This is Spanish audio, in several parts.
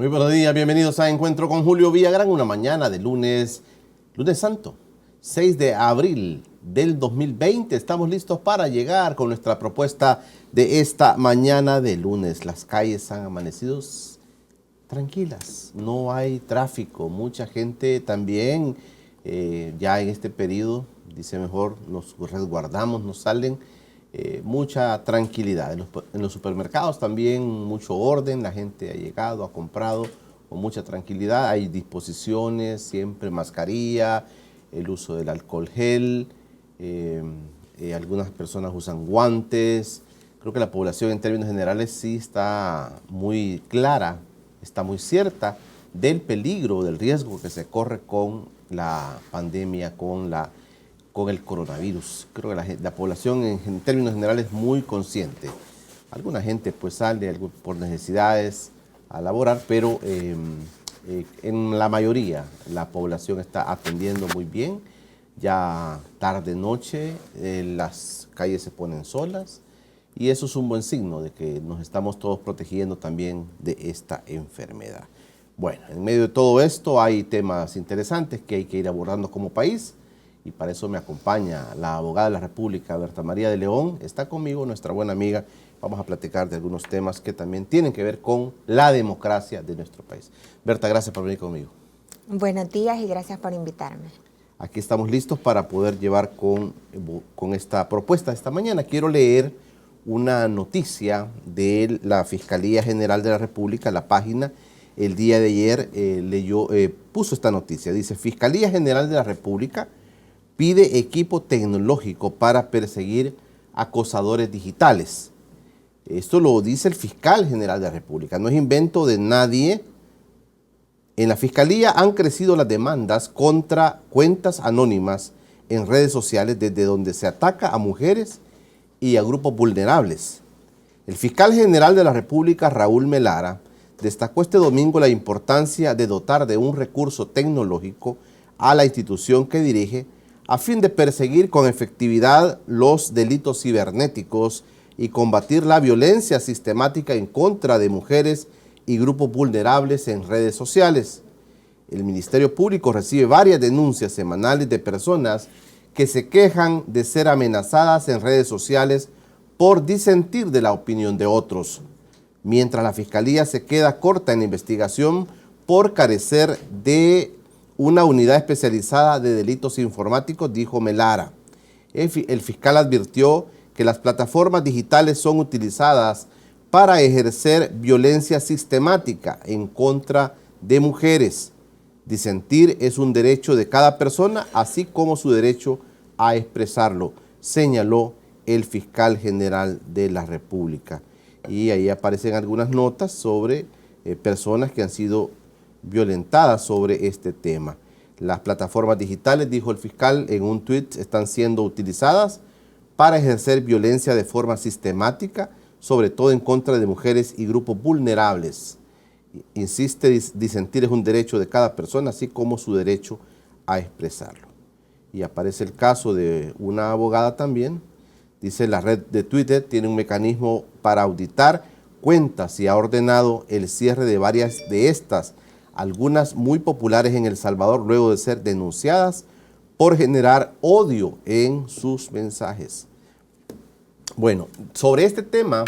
Muy buenos días, bienvenidos a Encuentro con Julio Villagrán, una mañana de lunes santo, 6 de abril del 2020. Estamos listos para llegar con nuestra propuesta de esta mañana de lunes. Las calles han amanecido tranquilas, no hay tráfico, mucha gente también ya en este periodo dice mejor nos resguardamos, no salen. Mucha tranquilidad. En los supermercados también mucho orden, la gente ha llegado, ha comprado con mucha tranquilidad, hay disposiciones, siempre mascarilla, el uso del alcohol gel, algunas personas usan guantes. Creo que la población en términos generales sí está muy clara, está muy cierta del peligro, del riesgo que se corre con la pandemia, con el coronavirus. Creo que la población en términos generales es muy consciente. Alguna gente pues sale por necesidades a laborar, pero en la mayoría la población está atendiendo muy bien. Ya tarde noche las calles se ponen solas y eso es un buen signo de que nos estamos todos protegiendo también de esta enfermedad. Bueno, en medio de todo esto hay temas interesantes que hay que ir abordando como país. Y para eso me acompaña la abogada de la República, Berta María de León. Está conmigo nuestra buena amiga. Vamos a platicar de algunos temas que también tienen que ver con la democracia de nuestro país. Berta, gracias por venir conmigo. Buenos días y gracias por invitarme. Aquí estamos listos para poder llevar con esta propuesta esta mañana. Quiero leer una noticia de la Fiscalía General de la República, la página. El día de ayer puso esta noticia. Dice, Fiscalía General de la República pide equipo tecnológico para perseguir acosadores digitales. Esto lo dice el fiscal general de la República, no es invento de nadie. En la Fiscalía han crecido las demandas contra cuentas anónimas en redes sociales desde donde se ataca a mujeres y a grupos vulnerables. El fiscal general de la República, Raúl Melara, destacó este domingo la importancia de dotar de un recurso tecnológico a la institución que dirige a fin de perseguir con efectividad los delitos cibernéticos y combatir la violencia sistemática en contra de mujeres y grupos vulnerables en redes sociales. El Ministerio Público recibe varias denuncias semanales de personas que se quejan de ser amenazadas en redes sociales por disentir de la opinión de otros, mientras la Fiscalía se queda corta en la investigación por carecer de una unidad especializada de delitos informáticos, dijo Melara. El fiscal advirtió que las plataformas digitales son utilizadas para ejercer violencia sistemática en contra de mujeres. Disentir es un derecho de cada persona, así como su derecho a expresarlo, señaló el fiscal general de la República. Y ahí aparecen algunas notas sobre personas que han sido violentadas sobre este tema. Las plataformas digitales, dijo el fiscal en un tuit, están siendo utilizadas para ejercer violencia de forma sistemática, sobre todo en contra de mujeres y grupos vulnerables. Insiste, disentir es un derecho de cada persona, así como su derecho a expresarlo. Y aparece el caso de una abogada también. Dice, la red de Twitter tiene un mecanismo para auditar cuentas y ha ordenado el cierre de varias de estas, algunas muy populares en El Salvador, luego de ser denunciadas por generar odio en sus mensajes. Bueno, sobre este tema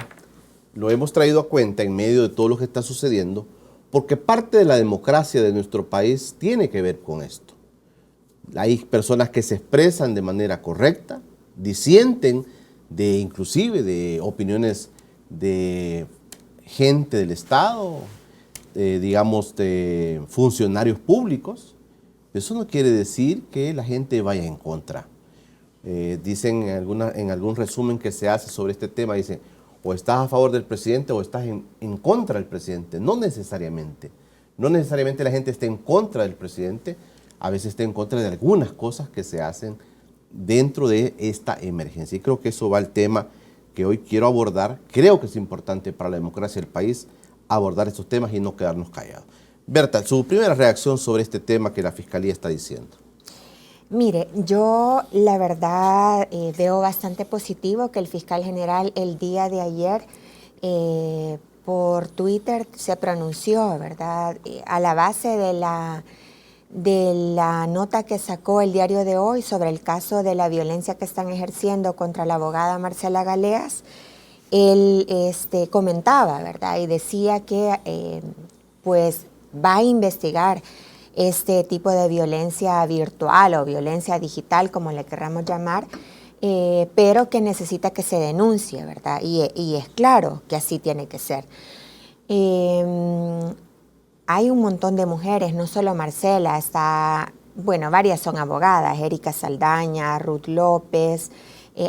lo hemos traído a cuenta en medio de todo lo que está sucediendo, porque parte de la democracia de nuestro país tiene que ver con esto. Hay personas que se expresan de manera correcta, disienten inclusive de opiniones de gente del Estado, digamos de funcionarios públicos. Eso no quiere decir que la gente vaya en contra. Dicen en algún resumen que se hace sobre este tema, dicen, o estás a favor del presidente o estás en contra del presidente. No necesariamente. No necesariamente la gente esté en contra del presidente, a veces está en contra de algunas cosas que se hacen dentro de esta emergencia. Y creo que eso va al tema que hoy quiero abordar. Creo que es importante para la democracia del país abordar estos temas y no quedarnos callados. Berta, su primera reacción sobre este tema que la Fiscalía está diciendo. Mire, yo la verdad veo bastante positivo que el fiscal general el día de ayer por Twitter se pronunció, ¿verdad? A la base de la nota que sacó el diario de hoy sobre el caso de la violencia que están ejerciendo contra la abogada Marcela Galeas, él comentaba, ¿verdad? Y decía que pues va a investigar este tipo de violencia virtual o violencia digital, como le querramos llamar, pero que necesita que se denuncie, ¿verdad? Y es claro que así tiene que ser. Hay un montón de mujeres, no solo Marcela, varias son abogadas, Erika Saldaña, Ruth López,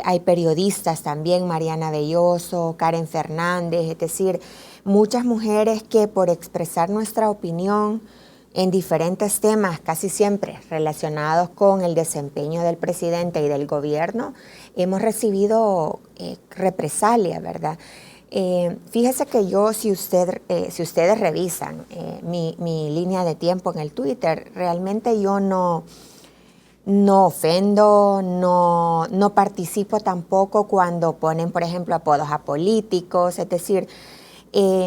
hay periodistas también, Mariana Belloso, Karen Fernández, es decir, muchas mujeres que por expresar nuestra opinión en diferentes temas, casi siempre relacionados con el desempeño del presidente y del gobierno, hemos recibido represalia, ¿verdad? Fíjese que yo, si ustedes revisan mi línea de tiempo en el Twitter, realmente yo no ofendo, no participo tampoco cuando ponen, por ejemplo, apodos a políticos, es decir,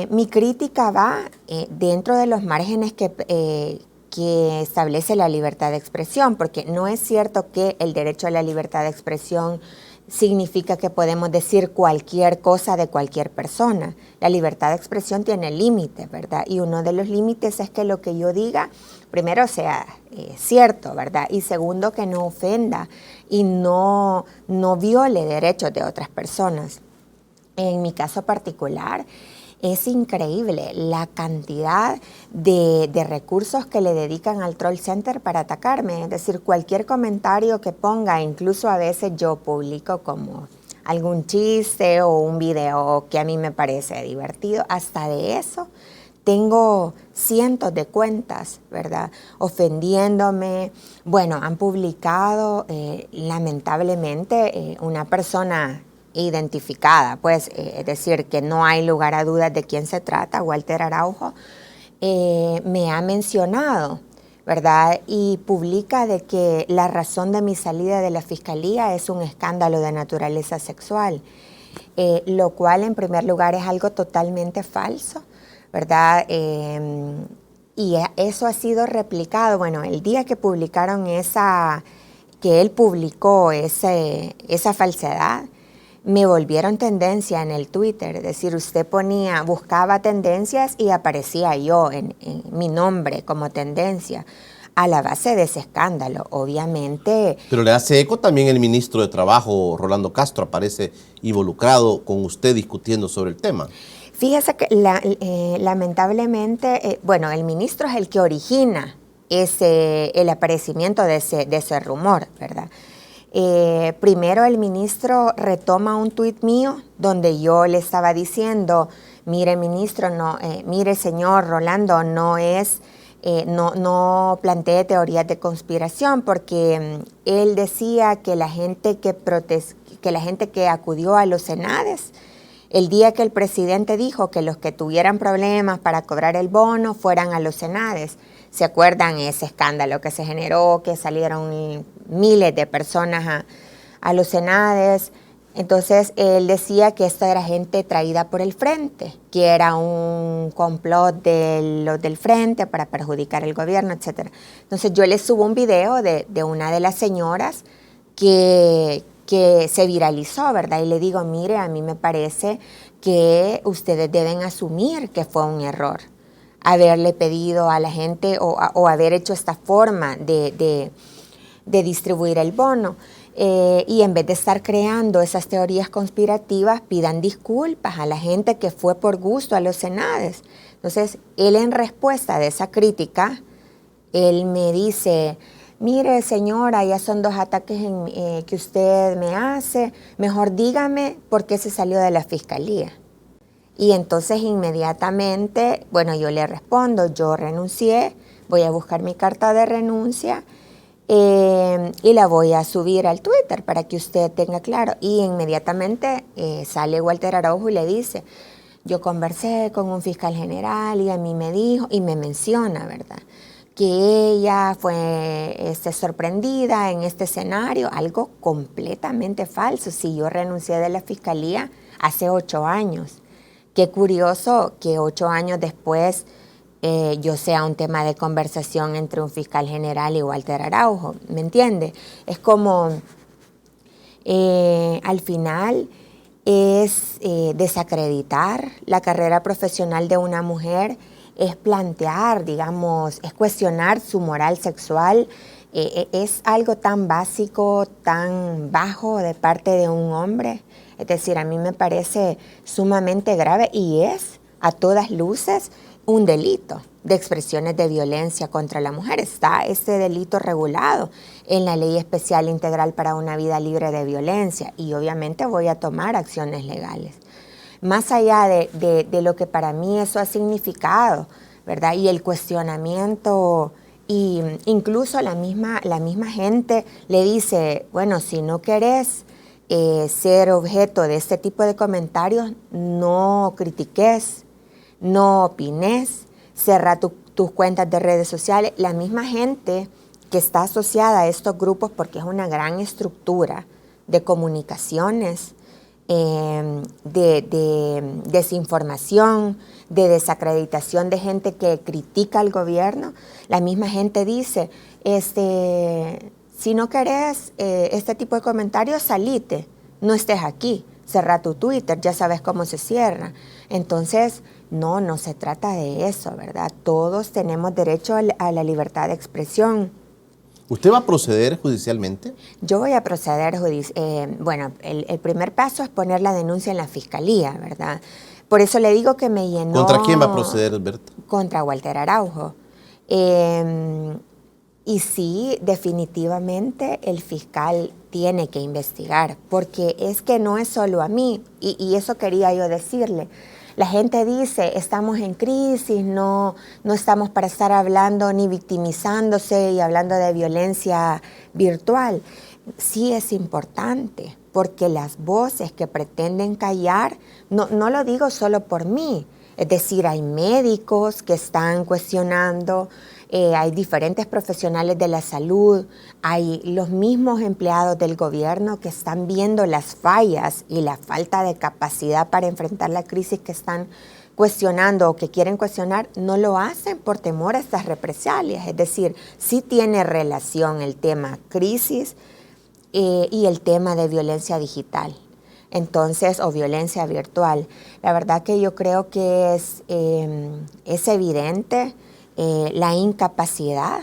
mi crítica va dentro de los márgenes que establece la libertad de expresión, porque no es cierto que el derecho a la libertad de expresión significa que podemos decir cualquier cosa de cualquier persona. La libertad de expresión tiene límites, ¿verdad? Y uno de los límites es que lo que yo diga, primero sea cierto, ¿verdad? Y segundo, que no ofenda y no viole derechos de otras personas. En mi caso particular, es increíble la cantidad de recursos que le dedican al Troll Center para atacarme. Es decir, cualquier comentario que ponga, incluso a veces yo publico como algún chiste o un video que a mí me parece divertido. Hasta de eso tengo cientos de cuentas, ¿verdad? Ofendiéndome. Bueno, han publicado lamentablemente una persona identificada, pues, es decir, que no hay lugar a dudas de quién se trata, Walter Araujo, me ha mencionado, ¿verdad? Y publica de que la razón de mi salida de la fiscalía es un escándalo de naturaleza sexual, lo cual en primer lugar es algo totalmente falso, ¿verdad? Y eso ha sido replicado, bueno, el día que publicaron que él publicó esa falsedad, me volvieron tendencia en el Twitter, es decir, usted buscaba tendencias y aparecía yo en mi nombre como tendencia a la base de ese escándalo, obviamente. Pero le hace eco también el ministro de Trabajo, Rolando Castro, aparece involucrado con usted discutiendo sobre el tema. Fíjese que lamentablemente, el ministro es el que origina el aparecimiento de ese rumor, ¿verdad? Primero el ministro retoma un tuit mío donde yo le estaba diciendo, mire ministro, mire señor Rolando, no plantee teorías de conspiración, porque él decía que la gente que acudió a los Senades, el día que el presidente dijo que los que tuvieran problemas para cobrar el bono fueran a los Senades. ¿Se acuerdan ese escándalo que se generó, que salieron miles de personas a los Senades? Entonces, él decía que esta era gente traída por el Frente, que era un complot de los del Frente para perjudicar el gobierno, etc. Entonces, yo le subo un video de una de las señoras que se viralizó, ¿verdad? Y le digo, mire, a mí me parece que ustedes deben asumir que fue un error haberle pedido a la gente o haber hecho esta forma de distribuir el bono. Y en vez de estar creando esas teorías conspirativas, pidan disculpas a la gente que fue por gusto a los Senades. Entonces, él en respuesta de esa crítica, él me dice, mire señora, ya son 2 ataques que usted me hace, mejor dígame por qué se salió de la fiscalía. Y entonces inmediatamente, yo le respondo, yo renuncié, voy a buscar mi carta de renuncia y la voy a subir al Twitter para que usted tenga claro. Y inmediatamente sale Walter Araujo y le dice, yo conversé con un fiscal general y a mí me dijo, y me menciona, ¿verdad?, que ella fue sorprendida en este escenario, algo completamente falso. Si yo renuncié de la fiscalía hace 8 años. Qué curioso que 8 años después yo sea un tema de conversación entre un fiscal general y Walter Araujo, ¿me entiende? Es como, al final, es desacreditar la carrera profesional de una mujer, es plantear, digamos, es cuestionar su moral sexual. Es algo tan básico, tan bajo de parte de un hombre. Es decir, a mí me parece sumamente grave y es, a todas luces, un delito de expresiones de violencia contra la mujer. Está este delito regulado en la Ley Especial Integral para una Vida Libre de Violencia y obviamente voy a tomar acciones legales. Más allá de lo que para mí eso ha significado, ¿verdad? Y el cuestionamiento, y incluso la misma gente le dice, bueno, si no querés ser objeto de este tipo de comentarios, no critiques, no opines, cerra tus cuentas de redes sociales. La misma gente que está asociada a estos grupos, porque es una gran estructura de comunicaciones, de desinformación, de desacreditación de gente que critica al gobierno, la misma gente dice, si no querés este tipo de comentarios, salite, no estés aquí, cerra tu Twitter, ya sabes cómo se cierra. Entonces, no se trata de eso, ¿verdad? Todos tenemos derecho a la libertad de expresión. ¿Usted va a proceder judicialmente? Yo voy a proceder, bueno, el primer paso es poner la denuncia en la fiscalía, ¿verdad? Por eso le digo que me llenó... ¿Contra quién va a proceder, Berta? Contra Walter Araujo. Y sí, definitivamente el fiscal tiene que investigar, porque es que no es solo a mí, y eso quería yo decirle. La gente dice, estamos en crisis, no estamos para estar hablando ni victimizándose y hablando de violencia virtual. Sí es importante, porque las voces que pretenden callar, no lo digo solo por mí, es decir, hay médicos que están cuestionando, hay diferentes profesionales de la salud, hay los mismos empleados del gobierno que están viendo las fallas y la falta de capacidad para enfrentar la crisis que están cuestionando o que quieren cuestionar, no lo hacen por temor a estas represalias. Es decir, sí tiene relación el tema crisis y el tema de violencia digital. Entonces, o violencia virtual. La verdad que yo creo que es evidente la incapacidad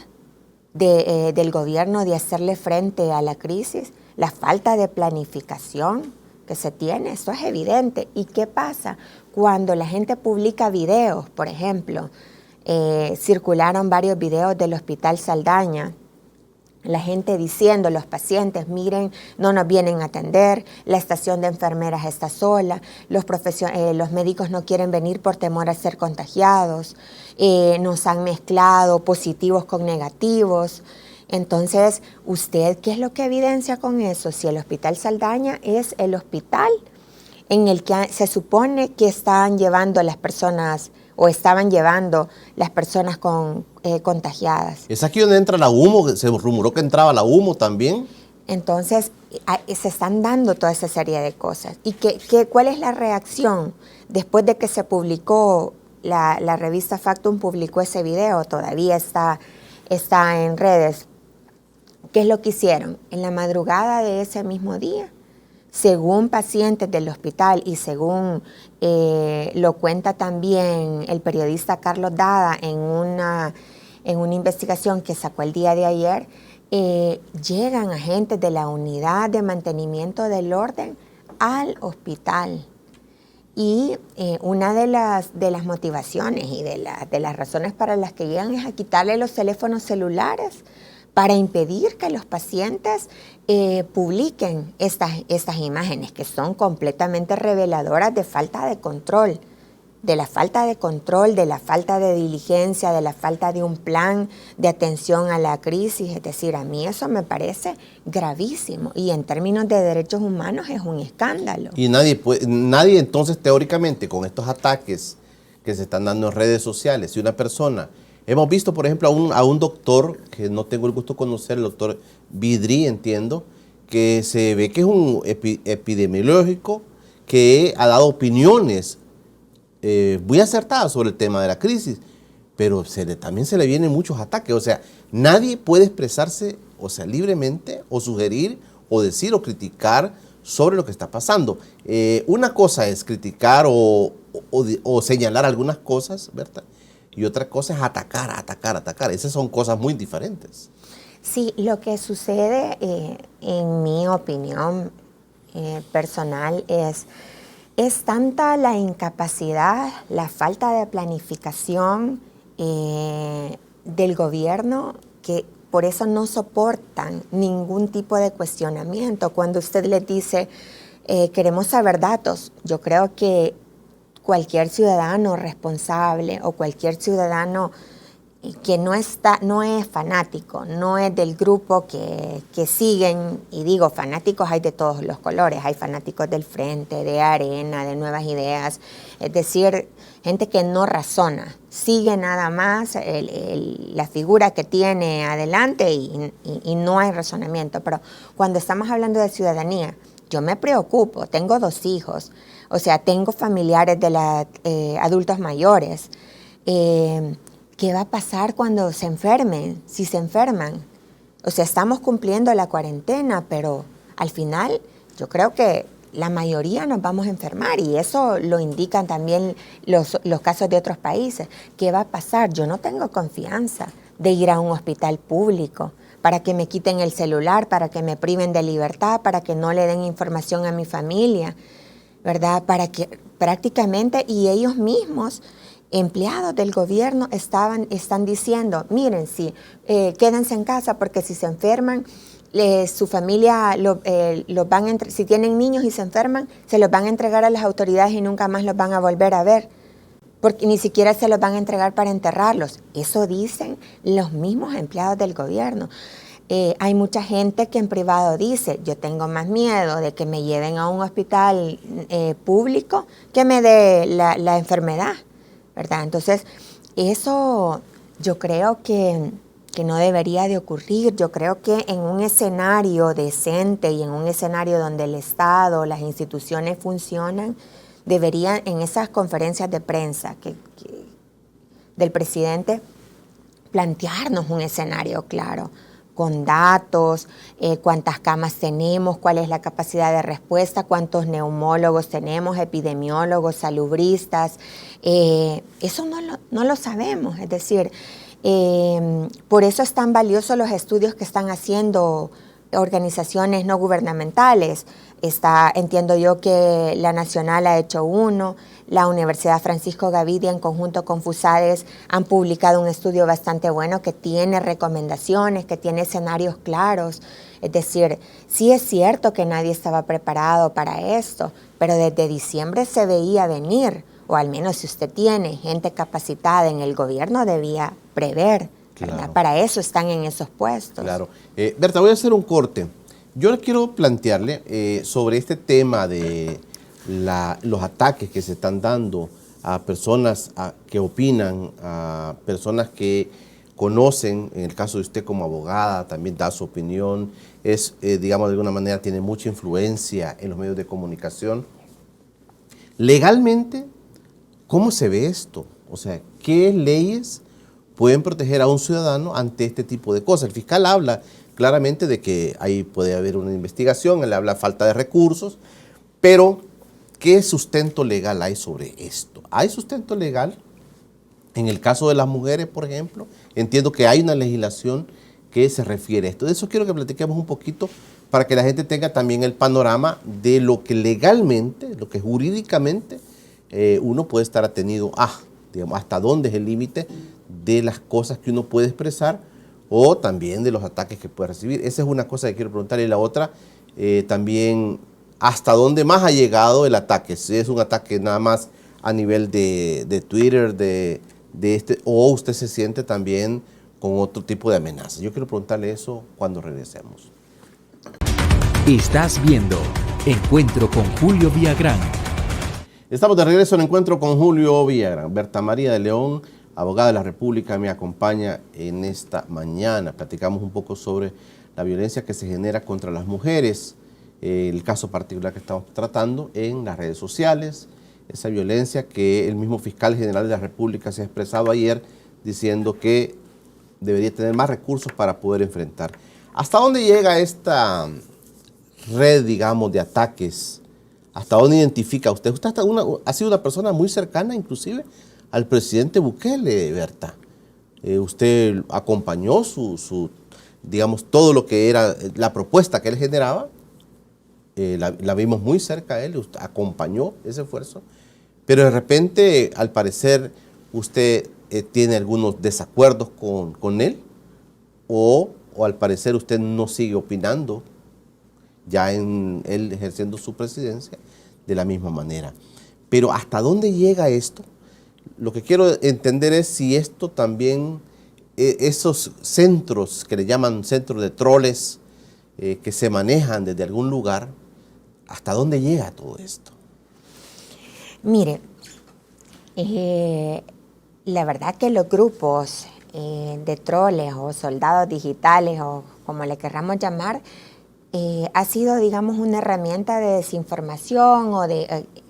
del gobierno de hacerle frente a la crisis, la falta de planificación que se tiene, eso es evidente. ¿Y qué pasa? Cuando la gente publica videos, por ejemplo, circularon varios videos del Hospital Saldaña, la gente diciendo, los pacientes, miren, no nos vienen a atender, la estación de enfermeras está sola, los médicos no quieren venir por temor a ser contagiados, nos han mezclado positivos con negativos. Entonces, ¿usted qué es lo que evidencia con eso? Si el Hospital Saldaña es el hospital en el que se supone que están llevando a las personas o estaban llevando las personas contagiadas. ¿Es aquí donde entra la humo? ¿Se rumoró que entraba la humo también? Entonces, se están dando toda esa serie de cosas. ¿Y cuál es la reacción? Después de que se publicó, la revista Factum publicó ese video, todavía está en redes. ¿Qué es lo que hicieron? En la madrugada de ese mismo día, según pacientes del hospital y según lo cuenta también el periodista Carlos Dada en una investigación que sacó el día de ayer, llegan agentes de la Unidad de Mantenimiento del Orden al hospital. Y una de las motivaciones y de las razones para las que llegan es a quitarle los teléfonos celulares para impedir que los pacientes publiquen estas imágenes que son completamente reveladoras de falta de control, de la falta de diligencia, de la falta de un plan de atención a la crisis. Es decir, a mí eso me parece gravísimo y en términos de derechos humanos es un escándalo. Y nadie entonces teóricamente con estos ataques que se están dando en redes sociales, si una persona... Hemos visto, por ejemplo, a un doctor, que no tengo el gusto de conocer, el doctor Vidri, entiendo, que se ve que es un epidemiológico que ha dado opiniones muy acertada sobre el tema de la crisis, pero también se le vienen muchos ataques. O sea, nadie puede expresarse, o sea, libremente, o sugerir, o decir, o criticar sobre lo que está pasando. Una cosa es criticar o señalar algunas cosas, ¿verdad? Y otra cosa es atacar. Esas son cosas muy diferentes. Sí, lo que sucede, en mi opinión personal, es tanta la incapacidad, la falta de planificación del gobierno, que por eso no soportan ningún tipo de cuestionamiento. Cuando usted les dice, queremos saber datos, yo creo que cualquier ciudadano responsable o cualquier ciudadano que no es fanático, no es del grupo que siguen, y digo, fanáticos hay de todos los colores, hay fanáticos del Frente, de Arena, de Nuevas Ideas, es decir, gente que no razona, sigue nada más la figura que tiene adelante y no hay razonamiento. Pero cuando estamos hablando de ciudadanía, yo me preocupo, tengo 2 hijos, o sea, tengo familiares de adultos mayores. ¿Qué va a pasar cuando se enfermen? Si se enferman. O sea, estamos cumpliendo la cuarentena, pero al final yo creo que la mayoría nos vamos a enfermar, y eso lo indican también los casos de otros países. ¿Qué va a pasar? Yo no tengo confianza de ir a un hospital público para que me quiten el celular, para que me priven de libertad, para que no le den información a mi familia, ¿verdad? Para que prácticamente, y ellos mismos, empleados del gobierno, están diciendo, miren, sí, quédense en casa porque si se enferman, su familia los van si tienen niños y se enferman, se los van a entregar a las autoridades y nunca más los van a volver a ver, porque ni siquiera se los van a entregar para enterrarlos. Eso dicen los mismos empleados del gobierno. Hay mucha gente que en privado dice, yo tengo más miedo de que me lleven a un hospital público que me dé la enfermedad, ¿verdad? Entonces, eso yo creo que no debería de ocurrir. Yo creo que en un escenario decente y en un escenario donde el Estado, las instituciones funcionan, deberían, en esas conferencias de prensa del presidente, plantearnos un escenario claro, con datos, cuántas camas tenemos, cuál es la capacidad de respuesta, cuántos neumólogos tenemos, epidemiólogos, salubristas. Eso no lo sabemos, es decir, por eso es tan valioso los estudios que están haciendo organizaciones no gubernamentales. Entiendo yo que la Nacional ha hecho uno, la Universidad Francisco Gavidia en conjunto con FUSADES han publicado un estudio bastante bueno que tiene recomendaciones, que tiene escenarios claros. Es decir, sí es cierto que nadie estaba preparado para esto, pero desde diciembre se veía venir, o al menos si usted tiene gente capacitada en el gobierno debía prever, ¿verdad? Claro. Para eso están en esos puestos. Claro. Berta, voy a hacer un corte. Yo le quiero plantearle sobre este tema de los ataques que se están dando a personas que opinan, a personas que conocen, en el caso de usted como abogada, también da su opinión, digamos, de alguna manera tiene mucha influencia en los medios de comunicación. Legalmente, ¿cómo se ve esto? O sea, ¿qué leyes pueden proteger a un ciudadano ante este tipo de cosas? El fiscal habla claramente de que ahí puede haber una investigación, él habla de falta de recursos, pero ¿qué sustento legal hay sobre esto? ¿Hay sustento legal? En el caso de las mujeres, por ejemplo, entiendo que hay una legislación que se refiere a esto. De eso quiero que platiquemos un poquito para que la gente tenga también el panorama de lo que legalmente, lo que jurídicamente uno puede estar atenido a, digamos, hasta dónde es el límite de las cosas que uno puede expresar o también de los ataques que puede recibir. Esa es una cosa que quiero preguntar. Y la otra, también, ¿hasta dónde más ha llegado el ataque? Si es un ataque nada más a nivel de Twitter, o usted se siente también con otro tipo de amenazas. Yo quiero preguntarle eso cuando regresemos. Estás viendo Encuentro con Julio Villagrán. Estamos de regreso en Encuentro con Julio Villagrán. Berta María de León, abogada de la República, me acompaña en esta mañana. Platicamos un poco sobre la violencia que se genera contra las mujeres, el caso particular que estamos tratando en las redes sociales, esa violencia que el mismo fiscal general de la República se ha expresado ayer diciendo que debería tener más recursos para poder enfrentar. ¿Hasta dónde llega esta red, digamos, de ataques? ¿Hasta dónde identifica usted? Usted ha sido una persona muy cercana, inclusive, al presidente Bukele, Berta. Usted acompañó digamos, todo lo que era la propuesta que él generaba. La vimos muy cerca a él, usted acompañó ese esfuerzo. Pero de repente, al parecer, usted tiene algunos desacuerdos con él, o al parecer usted no sigue opinando ya en él ejerciendo su presidencia de la misma manera. Pero ¿hasta dónde llega esto? Lo que quiero entender es si esto también, esos centros que le llaman centros de troles que se manejan desde algún lugar, ¿hasta dónde llega todo esto? Mire, la verdad que los grupos de troles o soldados digitales o como le querramos llamar, ha sido, digamos, una herramienta de desinformación o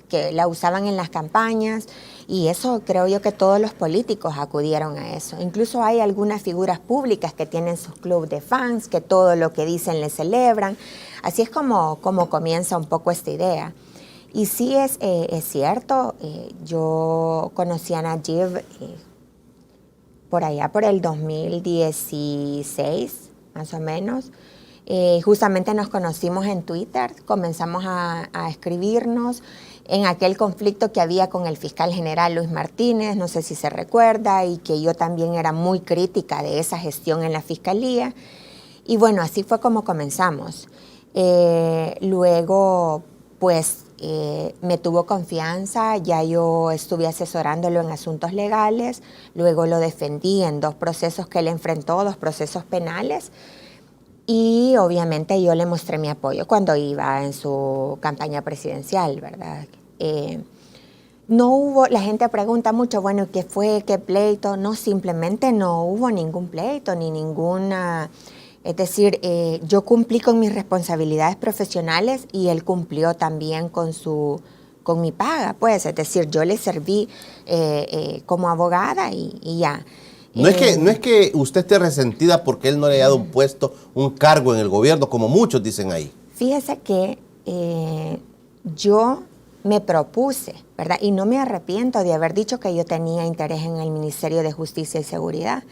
que la usaban en las campañas, y eso creo yo que todos los políticos acudieron a eso. Incluso hay algunas figuras públicas que tienen sus clubes de fans, que todo lo que dicen le celebran. Así es como comienza un poco esta idea. Y sí es cierto, yo conocí a Nayib por allá por el 2016, más o menos. Justamente nos conocimos en Twitter, comenzamos a escribirnos en aquel conflicto que había con el fiscal general Luis Martínez, no sé si se recuerda, y que yo también era muy crítica de esa gestión en la fiscalía. Y bueno, así fue como comenzamos. Luego, pues, me tuvo confianza, ya yo estuve asesorándolo en asuntos legales, luego lo defendí en 2 procesos que él enfrentó, 2 procesos penales. Y obviamente yo le mostré mi apoyo cuando iba en su campaña presidencial, ¿verdad? No hubo, la gente pregunta mucho, bueno, ¿qué fue? ¿Qué pleito? No, simplemente no hubo ningún pleito, ni ninguna... Es decir, yo cumplí con mis responsabilidades profesionales y él cumplió también con mi paga, pues. Es decir, yo le serví como abogada y ya. No es que usted esté resentida porque él no le haya dado un puesto, un cargo en el gobierno, como muchos dicen ahí. Fíjese que yo me propuse, ¿verdad? Y no me arrepiento de haber dicho que yo tenía interés en el Ministerio de Justicia y Seguridad.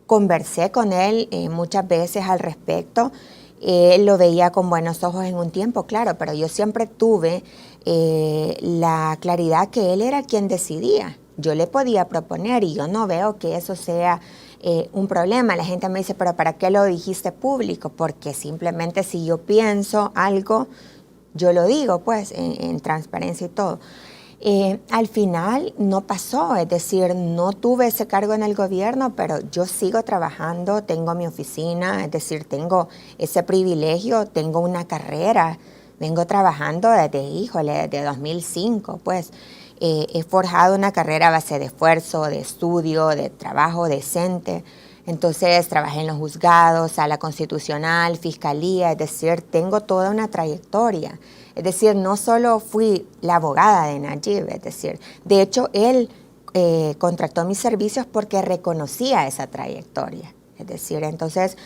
Conversé con él muchas veces al respecto. Él lo veía con buenos ojos en un tiempo, claro, pero yo siempre tuve la claridad que él era quien decidía. Yo le podía proponer y yo no veo que eso sea un problema. La gente me dice, pero ¿para qué lo dijiste público? Porque simplemente si yo pienso algo, yo lo digo, pues, en transparencia y todo. Al final no pasó, es decir, no tuve ese cargo en el gobierno, pero yo sigo trabajando, tengo mi oficina, es decir, tengo ese privilegio, tengo una carrera, vengo trabajando desde 2005, pues. He forjado una carrera a base de esfuerzo, de estudio, de trabajo decente. Entonces trabajé en los juzgados, sala constitucional, fiscalía, es decir, tengo toda una trayectoria. Es decir, no solo fui la abogada de Nayib, es decir, de hecho él contrató mis servicios porque reconocía esa trayectoria. Es decir, entonces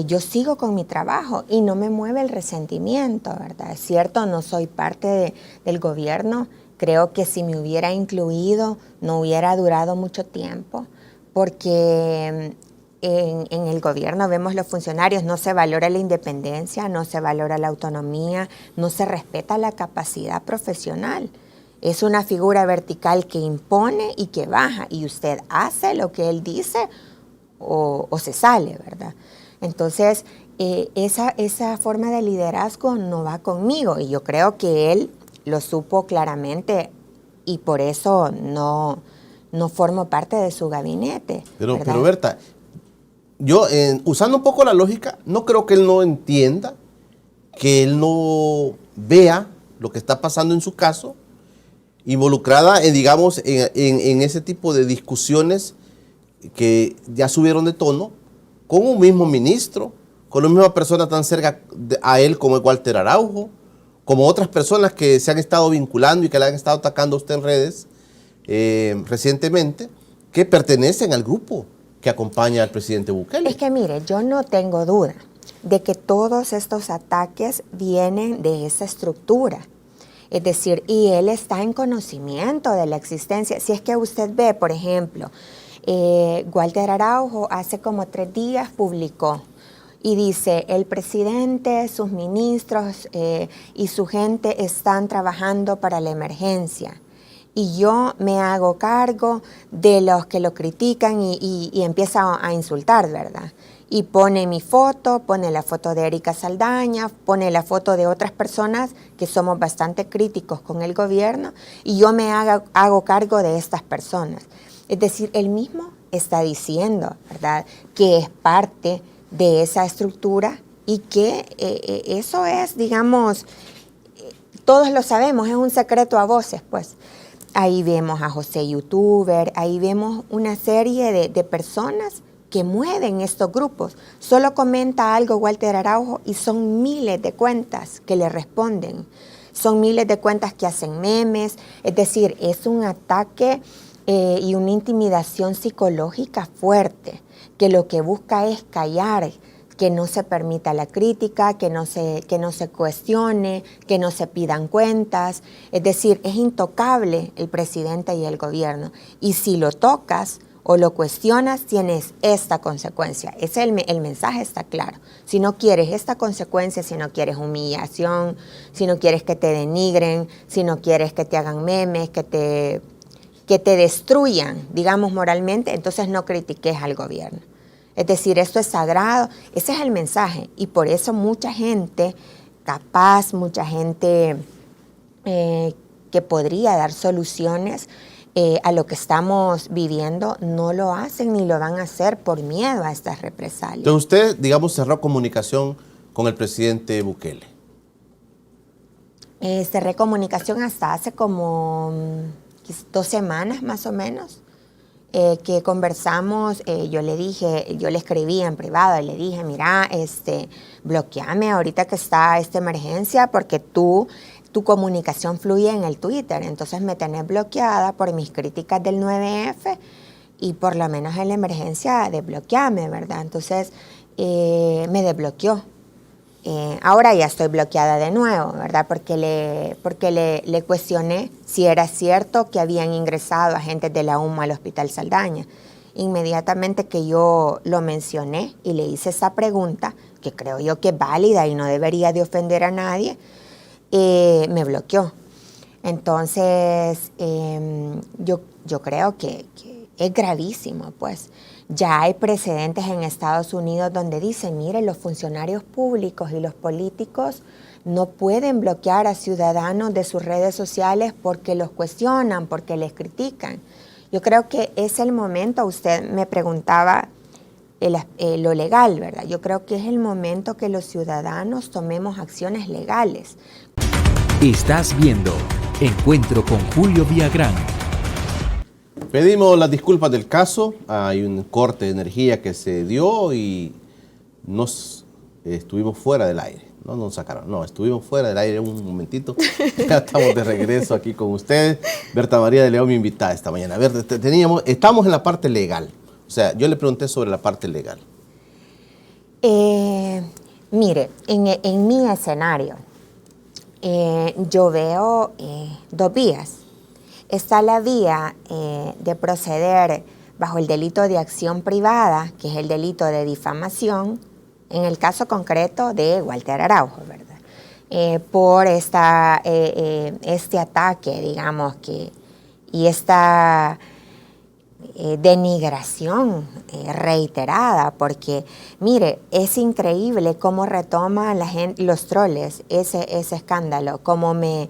yo sigo con mi trabajo y no me mueve el resentimiento, ¿verdad? Es cierto, no soy parte del gobierno. Creo que si me hubiera incluido no hubiera durado mucho tiempo, porque en el gobierno vemos los funcionarios, no se valora la independencia, no se valora la autonomía, no se respeta la capacidad profesional. Es una figura vertical que impone y que baja, y usted hace lo que él dice o se sale, ¿verdad? Entonces, esa forma de liderazgo no va conmigo, y yo creo que él lo supo claramente y por eso no formo parte de su gabinete. Pero Berta, yo usando un poco la lógica, no creo que él no entienda, que él no vea lo que está pasando en su caso, involucrada digamos, en ese tipo de discusiones que ya subieron de tono, con un mismo ministro, con la misma persona tan cerca a él como Walter Araujo, como otras personas que se han estado vinculando y que la han estado atacando a usted en redes recientemente, que pertenecen al grupo que acompaña al presidente Bukele. Es que mire, yo no tengo duda de que todos estos ataques vienen de esa estructura. Es decir, y él está en conocimiento de la existencia. Si es que usted ve, por ejemplo, Walter Araujo hace como 3 días publicó y dice, el presidente, sus ministros y su gente están trabajando para la emergencia. Y yo me hago cargo de los que lo critican y empieza a insultar, ¿verdad? Y pone mi foto, pone la foto de Erika Saldaña, pone la foto de otras personas que somos bastante críticos con el gobierno y yo me hago cargo de estas personas. Es decir, él mismo está diciendo, ¿verdad?, que es parte de esa estructura y que eso es, digamos, todos lo sabemos, es un secreto a voces, pues. Ahí vemos a José Youtuber, ahí vemos una serie de personas que mueven estos grupos. Solo comenta algo Walter Araujo y son miles de cuentas que le responden. Son miles de cuentas que hacen memes. Es decir, es un ataque y una intimidación psicológica fuerte, que lo que busca es callar, que no se permita la crítica, que no se cuestione, que no se pidan cuentas. Es decir, es intocable el presidente y el gobierno. Y si lo tocas o lo cuestionas, tienes esta consecuencia. El mensaje está claro. Si no quieres esta consecuencia, si no quieres humillación, si no quieres que te denigren, si no quieres que te hagan memes, que te destruyan, digamos, moralmente, entonces no critiques al gobierno. Es decir, esto es sagrado, ese es el mensaje. Y por eso mucha gente capaz, mucha gente que podría dar soluciones a lo que estamos viviendo, no lo hacen ni lo van a hacer por miedo a estas represalias. Entonces usted, digamos, cerró comunicación con el presidente Bukele. Cerré comunicación hasta hace como 2 semanas más o menos. Que conversamos, yo le escribí en privado y le dije, mira, bloqueame ahorita que está esta emergencia porque tu comunicación fluye en el Twitter, entonces me tenés bloqueada por mis críticas del 9F y por lo menos en la emergencia desbloqueame, ¿verdad? Entonces me desbloqueó. Ahora ya estoy bloqueada de nuevo, ¿verdad? Porque le cuestioné si era cierto que habían ingresado agentes de la UMA al Hospital Saldaña. Inmediatamente que yo lo mencioné y le hice esa pregunta, que creo yo que es válida y no debería de ofender a nadie, me bloqueó. Entonces, yo creo que es gravísimo, pues. Ya hay precedentes en Estados Unidos donde dicen, mire, los funcionarios públicos y los políticos no pueden bloquear a ciudadanos de sus redes sociales porque los cuestionan, porque les critican. Yo creo que es el momento, usted me preguntaba lo legal, ¿verdad? Yo creo que es el momento que los ciudadanos tomemos acciones legales. Estás viendo Encuentro con Julio Villagrán. Pedimos las disculpas del caso, hay un corte de energía que se dio y nos estuvimos fuera del aire, no nos sacaron, no, estuvimos fuera del aire un momentito, ya estamos de regreso aquí con ustedes. Berta María de León, mi invitada esta mañana. A ver, estamos en la parte legal, o sea, yo le pregunté sobre la parte legal. Mire, en mi escenario, yo veo 2 vías. Está la vía de proceder bajo el delito de acción privada, que es el delito de difamación, en el caso concreto de Walter Araujo, ¿verdad? Por este ataque, digamos, y esta denigración reiterada, porque mire, es increíble cómo retoma la gente, los troles ese escándalo, cómo me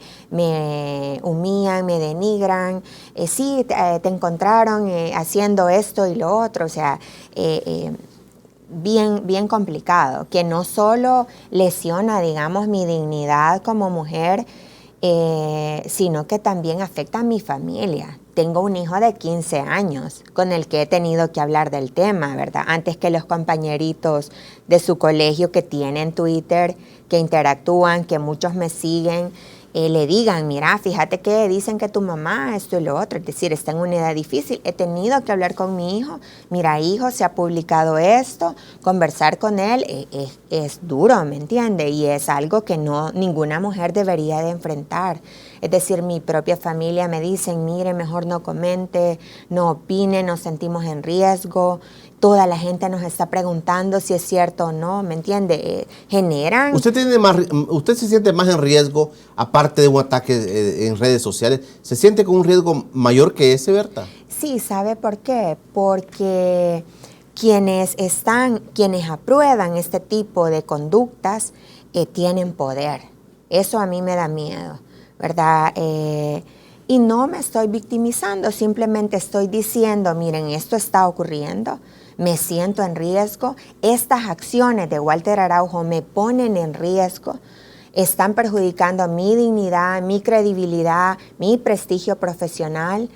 humillan, me denigran, sí, te encontraron haciendo esto y lo otro, o sea, bien complicado, que no solo lesiona, digamos, mi dignidad como mujer, sino que también afecta a mi familia. tengo un hijo de 15 años con el que he tenido que hablar del tema, ¿verdad? Antes que los compañeritos de su colegio que tienen Twitter, que interactúan, que muchos me siguen, le digan, mira, fíjate que dicen que tu mamá esto y lo otro, es decir, está en una edad difícil. He tenido que hablar con mi hijo, mira, hijo, se ha publicado esto, conversar con él es duro, ¿me entiende? Y es algo que ninguna mujer debería de enfrentar. Es decir, mi propia familia me dicen, mire, mejor no comente, no opine, nos sentimos en riesgo. Toda la gente nos está preguntando si es cierto o no, ¿me entiende? Generan... ¿Usted se siente más en riesgo, aparte de un ataque en redes sociales? ¿Se siente con un riesgo mayor que ese, Berta? Sí, ¿sabe por qué? Porque quienes aprueban este tipo de conductas tienen poder. Eso a mí me da miedo, ¿verdad? Y no me estoy victimizando, simplemente estoy diciendo, miren, esto está ocurriendo, me siento en riesgo, estas acciones de Walter Araujo me ponen en riesgo, están perjudicando mi dignidad, mi credibilidad, mi prestigio profesional.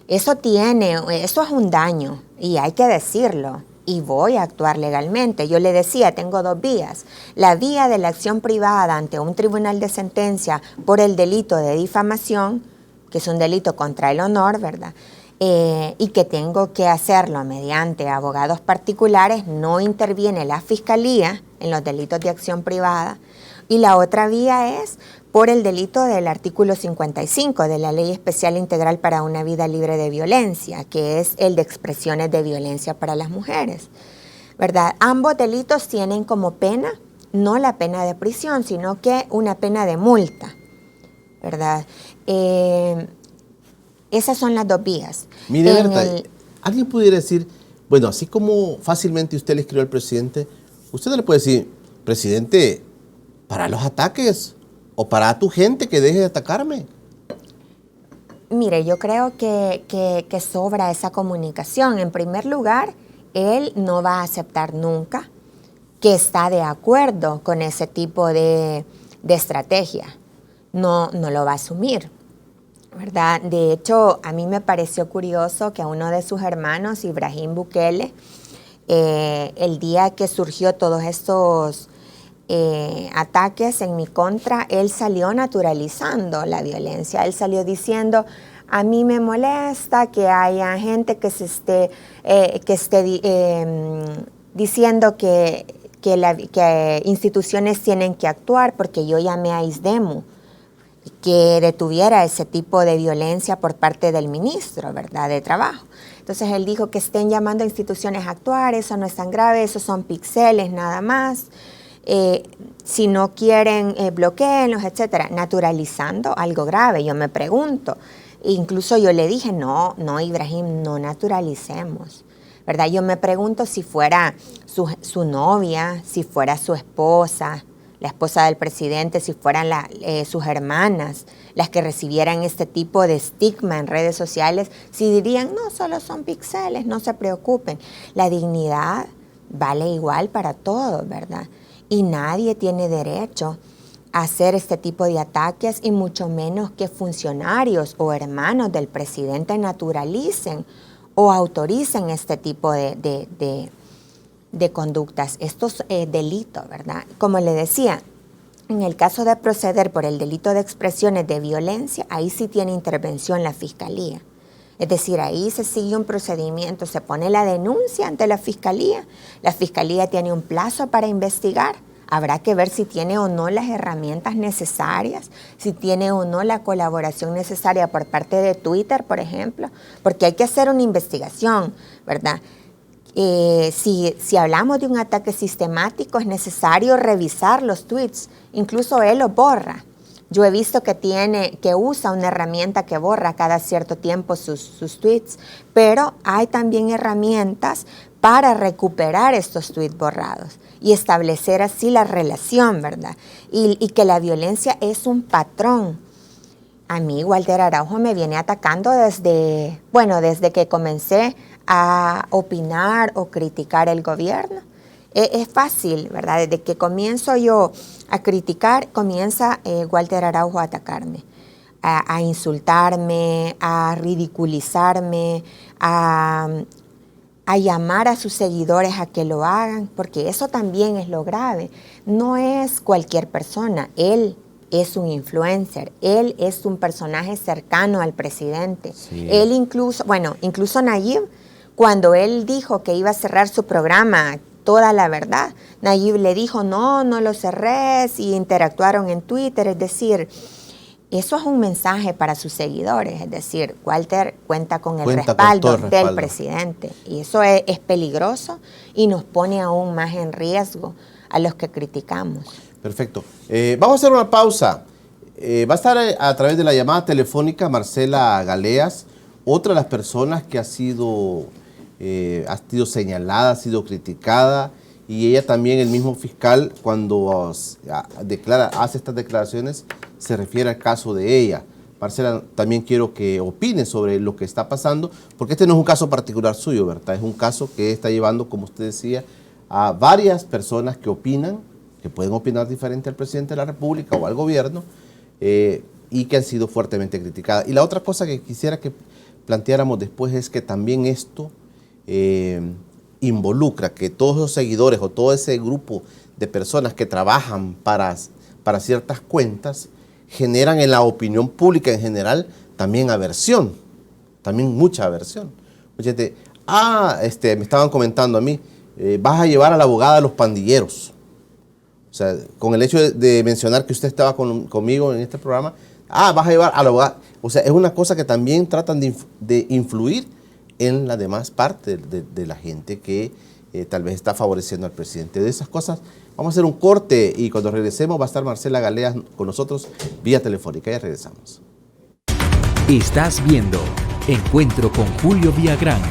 Eso es un daño y hay que decirlo. Y voy a actuar legalmente. Yo le decía, tengo dos vías. La vía de la acción privada ante un tribunal de sentencia por el delito de difamación, que es un delito contra el honor, ¿verdad? Y que tengo que hacerlo mediante abogados particulares, no interviene la Fiscalía en los delitos de acción privada. Y la otra vía es por el delito del artículo 55 de la Ley Especial Integral para una Vida Libre de Violencia, que es el de expresiones de violencia para las mujeres, ¿verdad? Ambos delitos tienen como pena, no la pena de prisión, sino que una pena de multa, ¿verdad? Esas son las dos vías. Mire, Berta, alguien pudiera decir, bueno, así como fácilmente usted le escribió al presidente, usted no le puede decir, presidente, para los ataques o para tu gente que deje de atacarme. Mire, yo creo que sobra esa comunicación. En primer lugar, él no va a aceptar nunca que está de acuerdo con ese tipo de estrategia. No lo va a asumir, ¿verdad? De hecho, a mí me pareció curioso que a uno de sus hermanos, Ibrahim Bukele, el día que surgió todos estos ataques en mi contra, él salió naturalizando la violencia. Él salió diciendo, a mí me molesta que haya gente que esté diciendo que instituciones tienen que actuar, porque yo llamé a ISDEMU que detuviera ese tipo de violencia por parte del ministro, ¿verdad?, de Trabajo. Entonces él dijo que estén llamando a instituciones a actuar, eso no es tan grave, eso son píxeles nada más. Si no quieren, bloqueenlos, etcétera, naturalizando algo grave. Yo me pregunto, incluso yo le dije, no, Ibrahim, no naturalicemos, ¿verdad? Yo me pregunto si fuera su novia, si fuera su esposa, la esposa del presidente, si fueran sus hermanas las que recibieran este tipo de estigma en redes sociales, si dirían, no, solo son píxeles, no se preocupen. La dignidad vale igual para todos, ¿verdad? Y nadie tiene derecho a hacer este tipo de ataques, y mucho menos que funcionarios o hermanos del presidente naturalicen o autoricen este tipo de conductas. Estos delitos, ¿verdad? Como le decía, en el caso de proceder por el delito de expresiones de violencia, ahí sí tiene intervención la Fiscalía. Es decir, ahí se sigue un procedimiento, se pone la denuncia ante la Fiscalía tiene un plazo para investigar, habrá que ver si tiene o no las herramientas necesarias, si tiene o no la colaboración necesaria por parte de Twitter, por ejemplo, porque hay que hacer una investigación, ¿verdad? Si hablamos de un ataque sistemático, es necesario revisar los tweets, incluso él los borra. Yo he visto que usa una herramienta que borra cada cierto tiempo sus tweets, pero hay también herramientas para recuperar estos tweets borrados y establecer así la relación, ¿verdad? Y que la violencia es un patrón. A mí Walter Araujo me viene atacando desde que comencé a opinar o criticar el gobierno. Es fácil, ¿verdad? Desde que comienzo yo a criticar, comienza Walter Araujo a atacarme. a insultarme, a ridiculizarme, a llamar a sus seguidores a que lo hagan, porque eso también es lo grave. No es cualquier persona, él es un influencer, él es un personaje cercano al presidente. Sí. Él incluso Nayib, cuando él dijo que iba a cerrar su programa Toda la Verdad, Nayib le dijo, no lo cerrés, y interactuaron en Twitter, es decir, eso es un mensaje para sus seguidores, es decir, Walter cuenta con el respaldo del presidente, y eso es peligroso y nos pone aún más en riesgo a los que criticamos. Perfecto. Vamos a hacer una pausa. Va a estar a través de la llamada telefónica Marcela Galeas, otra de las personas que ha sido señalada, ha sido criticada, y ella también, el mismo fiscal, cuando hace estas declaraciones, se refiere al caso de ella. Marcela, también quiero que opine sobre lo que está pasando, porque este no es un caso particular suyo, ¿verdad? Es un caso que está llevando, como usted decía, a varias personas que opinan, que pueden opinar diferente al presidente de la República o al gobierno, y que han sido fuertemente criticadas. Y la otra cosa que quisiera que planteáramos después es que también esto involucra que todos los seguidores o todo ese grupo de personas que trabajan para ciertas cuentas generan en la opinión pública en general también aversión, también mucha aversión. Oye, me estaban comentando a mí, vas a llevar a la abogada a los pandilleros. O sea, con el hecho de mencionar que usted estaba conmigo en este programa, vas a llevar a la abogada. O sea, es una cosa que también tratan de influir en la demás parte de la gente que tal vez está favoreciendo al presidente. De esas cosas, vamos a hacer un corte y cuando regresemos va a estar Marcela Galeas con nosotros vía telefónica. Ya regresamos. Estás viendo Encuentro con Julio Villagrán.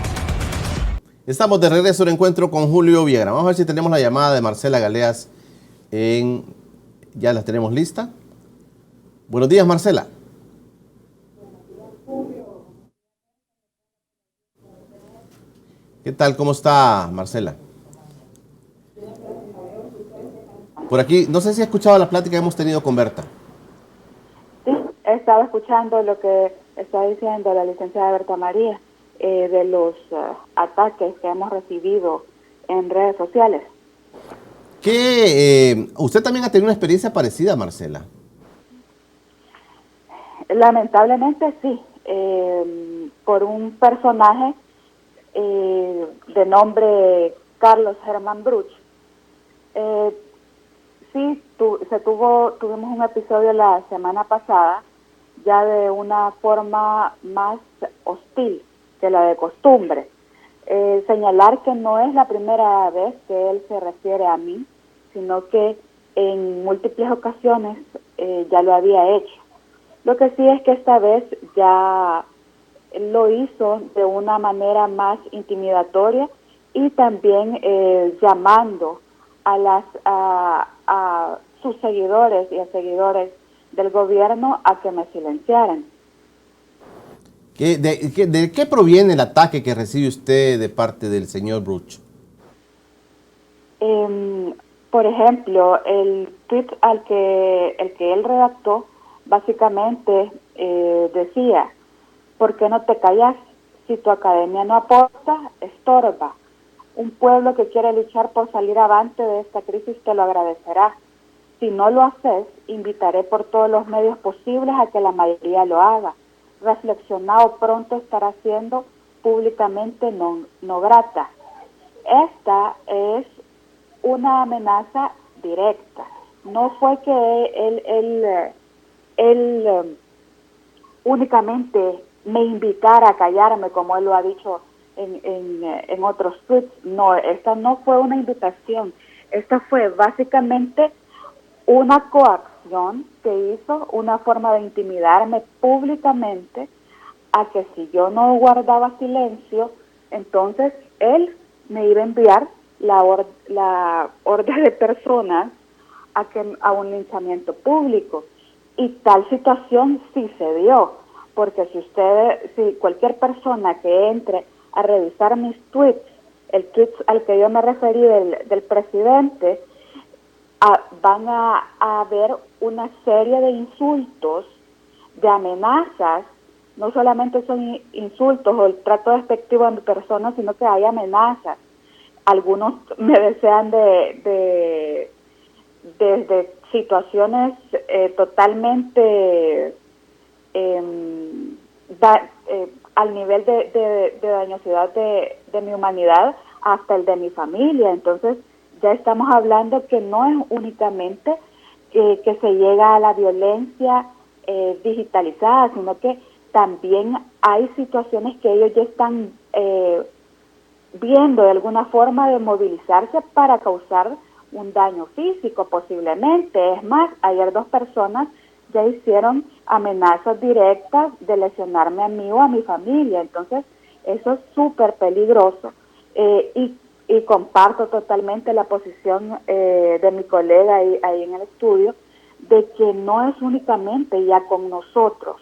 Estamos de regreso en Encuentro con Julio Villagrán. Vamos a ver si tenemos la llamada de Marcela Galeas. Ya la tenemos lista. Buenos días, Marcela. ¿Qué tal? ¿Cómo está, Marcela? Por aquí, no sé si ha escuchado la plática que hemos tenido con Berta. Sí, he estado escuchando lo que está diciendo la licenciada Berta María de los ataques que hemos recibido en redes sociales. ¿Usted también ha tenido una experiencia parecida, Marcela? Lamentablemente sí, por un personaje de nombre Carlos Germán Bruch. Sí, tuvimos un episodio la semana pasada, ya de una forma más hostil que la de costumbre. Señalar que no es la primera vez que él se refiere a mí, sino que en múltiples ocasiones ya lo había hecho. Lo que sí es que esta vez ya lo hizo de una manera más intimidatoria y también llamando a sus seguidores y a seguidores del gobierno a que me silenciaran. ¿De qué proviene el ataque que recibe usted de parte del señor Bruch? Por ejemplo, el tweet el que él redactó básicamente decía: ¿por qué no te callas? Si tu academia no aporta, estorba. Un pueblo que quiere luchar por salir avante de esta crisis te lo agradecerá. Si no lo haces, invitaré por todos los medios posibles a que la mayoría lo haga. Reflexionado pronto estará siendo públicamente no grata. Esta es una amenaza directa. No fue que él únicamente me invitara a callarme, como él lo ha dicho en otros tweets. No, esta no fue una invitación. Esta fue básicamente una coacción que hizo, una forma de intimidarme públicamente a que si yo no guardaba silencio, entonces él me iba a enviar la orden de personas a un linchamiento público. Y tal situación sí se dio, porque si cualquier persona que entre a revisar mis tweets, el tweet al que yo me referí del presidente, van a ver una serie de insultos de amenazas. No solamente son insultos o el trato despectivo a mi persona, sino que hay amenazas. Algunos me desean desde situaciones totalmente al nivel de dañosidad de mi humanidad hasta el de mi familia. Entonces ya estamos hablando que no es únicamente que se llega a la violencia digitalizada, sino que también hay situaciones que ellos ya están viendo de alguna forma de movilizarse para causar un daño físico posiblemente. Es más, ayer 2 personas ya hicieron amenazas directas de lesionarme a mí o a mi familia. Entonces, eso es súper peligroso. Y comparto totalmente la posición de mi colega ahí en el estudio, de que no es únicamente ya con nosotros,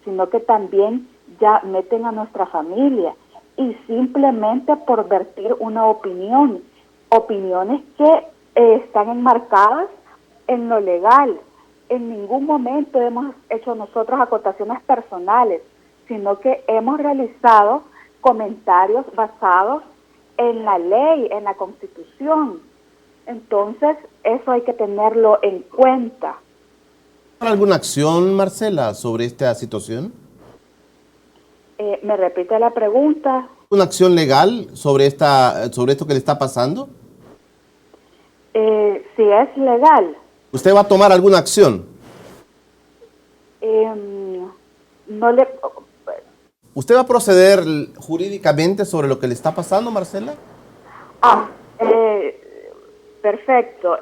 sino que también ya meten a nuestra familia, y simplemente por vertir una opinión, opiniones que están enmarcadas en lo legal. En ningún momento hemos hecho nosotros acotaciones personales, sino que hemos realizado comentarios basados en la ley, en la Constitución. Entonces, eso hay que tenerlo en cuenta. ¿Alguna acción, Marcela, sobre esta situación? ¿Me repite la pregunta? ¿Una acción legal sobre esto que le está pasando? Si es legal. ¿Usted va a tomar alguna acción? No le... ¿Usted va a proceder jurídicamente sobre lo que le está pasando, Marcela? Perfecto.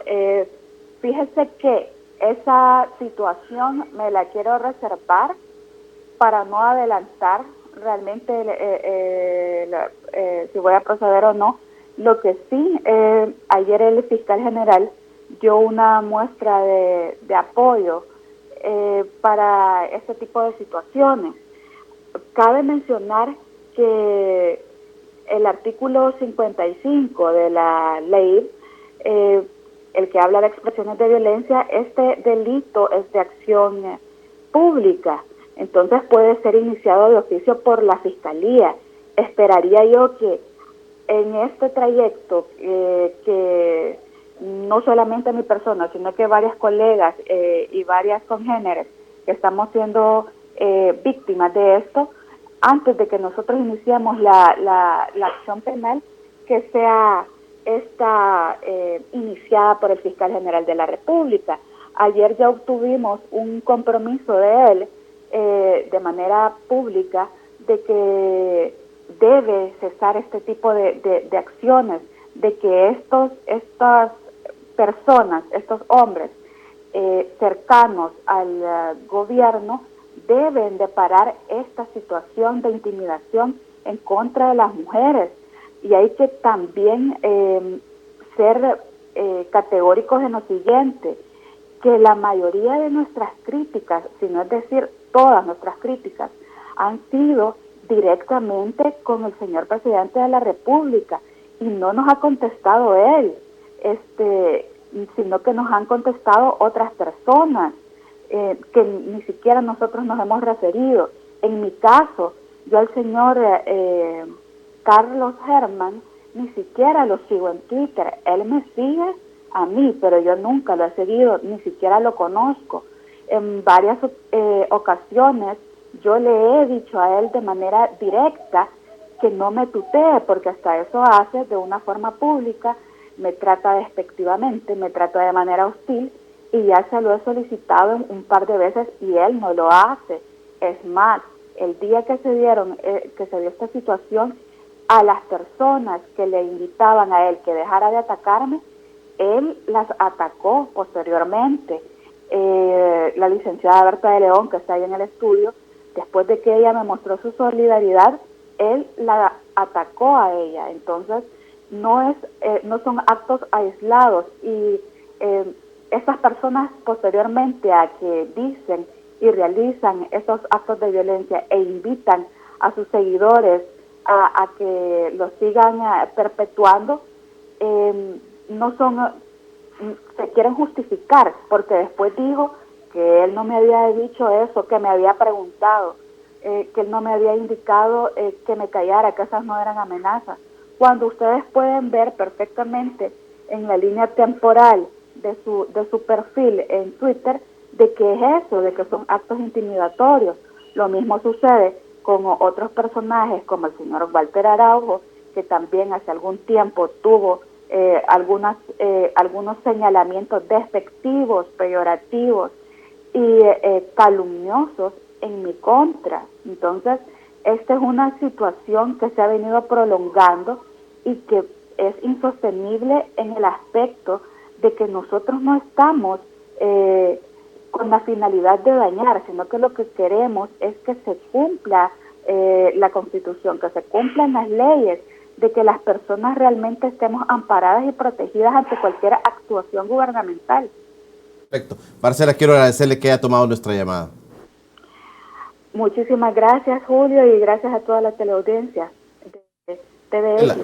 Fíjese que esa situación me la quiero reservar para no adelantar realmente si voy a proceder o no. Lo que sí, ayer el fiscal general dio una muestra de apoyo para este tipo de situaciones. Cabe mencionar que el artículo 55 de la ley, el que habla de expresiones de violencia, este delito es de acción pública, entonces puede ser iniciado de oficio por la Fiscalía. Esperaría yo que en este trayecto, que no solamente mi persona, sino que varias colegas y varias congéneres que estamos siendo víctimas de esto, antes de que nosotros iniciemos la acción penal, que sea esta iniciada por el fiscal general de la República. Ayer ya obtuvimos un compromiso de él de manera pública de que debe cesar este tipo de acciones, de que estas personas, estos hombres cercanos al gobierno deben de parar esta situación de intimidación en contra de las mujeres. Y hay que también ser categóricos en lo siguiente, que la mayoría de nuestras críticas, si no es decir todas nuestras críticas, han sido directamente con el señor presidente de la República, y no nos ha contestado él, sino que nos han contestado otras personas que ni siquiera nosotros nos hemos referido. En mi caso, yo al señor Carlos Herman ni siquiera lo sigo en Twitter. Él me sigue a mí, pero yo nunca lo he seguido, ni siquiera lo conozco. En varias ocasiones yo le he dicho a él de manera directa que no me tutee, porque hasta eso hace de una forma pública, me trata despectivamente, me trata de manera hostil, y ya se lo he solicitado un par de veces y él no lo hace. Es más, el día que se dio esta situación, a las personas que le invitaban a él que dejara de atacarme, él las atacó posteriormente. La licenciada Berta de León, que está ahí en el estudio, después de que ella me mostró su solidaridad, él la atacó a ella. Entonces, no son actos aislados, y estas personas posteriormente a que dicen y realizan esos actos de violencia e invitan a sus seguidores a que los sigan perpetuando, se quieren justificar, porque después dijo que él no me había dicho eso, que me había preguntado, que él no me había indicado que me callara, que esas no eran amenazas. Cuando ustedes pueden ver perfectamente en la línea temporal de su perfil en Twitter, de qué es eso, de que son actos intimidatorios. Lo mismo sucede con otros personajes como el señor Walter Araujo, que también hace algún tiempo tuvo algunos señalamientos despectivos, peyorativos y calumniosos en mi contra. Entonces, esta es una situación que se ha venido prolongando y que es insostenible en el aspecto de que nosotros no estamos con la finalidad de dañar, sino que lo que queremos es que se cumpla la Constitución, que se cumplan las leyes, de que las personas realmente estemos amparadas y protegidas ante cualquier actuación gubernamental. Perfecto. Marcela, quiero agradecerle que haya tomado nuestra llamada. Muchísimas gracias, Julio, y gracias a toda la teleaudiencia de TVX.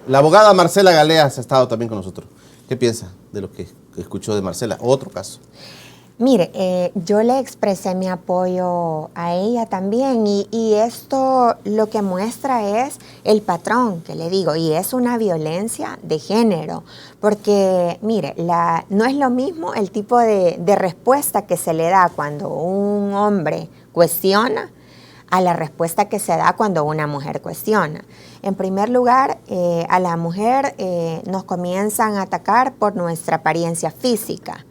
La abogada Marcela Galeas ha estado también con nosotros. ¿Qué piensa de lo que escuchó de Marcela? Otro caso. Mire, yo le expresé mi apoyo a ella también y esto lo que muestra es el patrón que le digo, y es una violencia de género, porque mire, no es lo mismo el tipo de respuesta que se le da cuando un hombre cuestiona a la respuesta que se da cuando una mujer cuestiona. En primer lugar, a la mujer nos comienzan a atacar por nuestra apariencia física.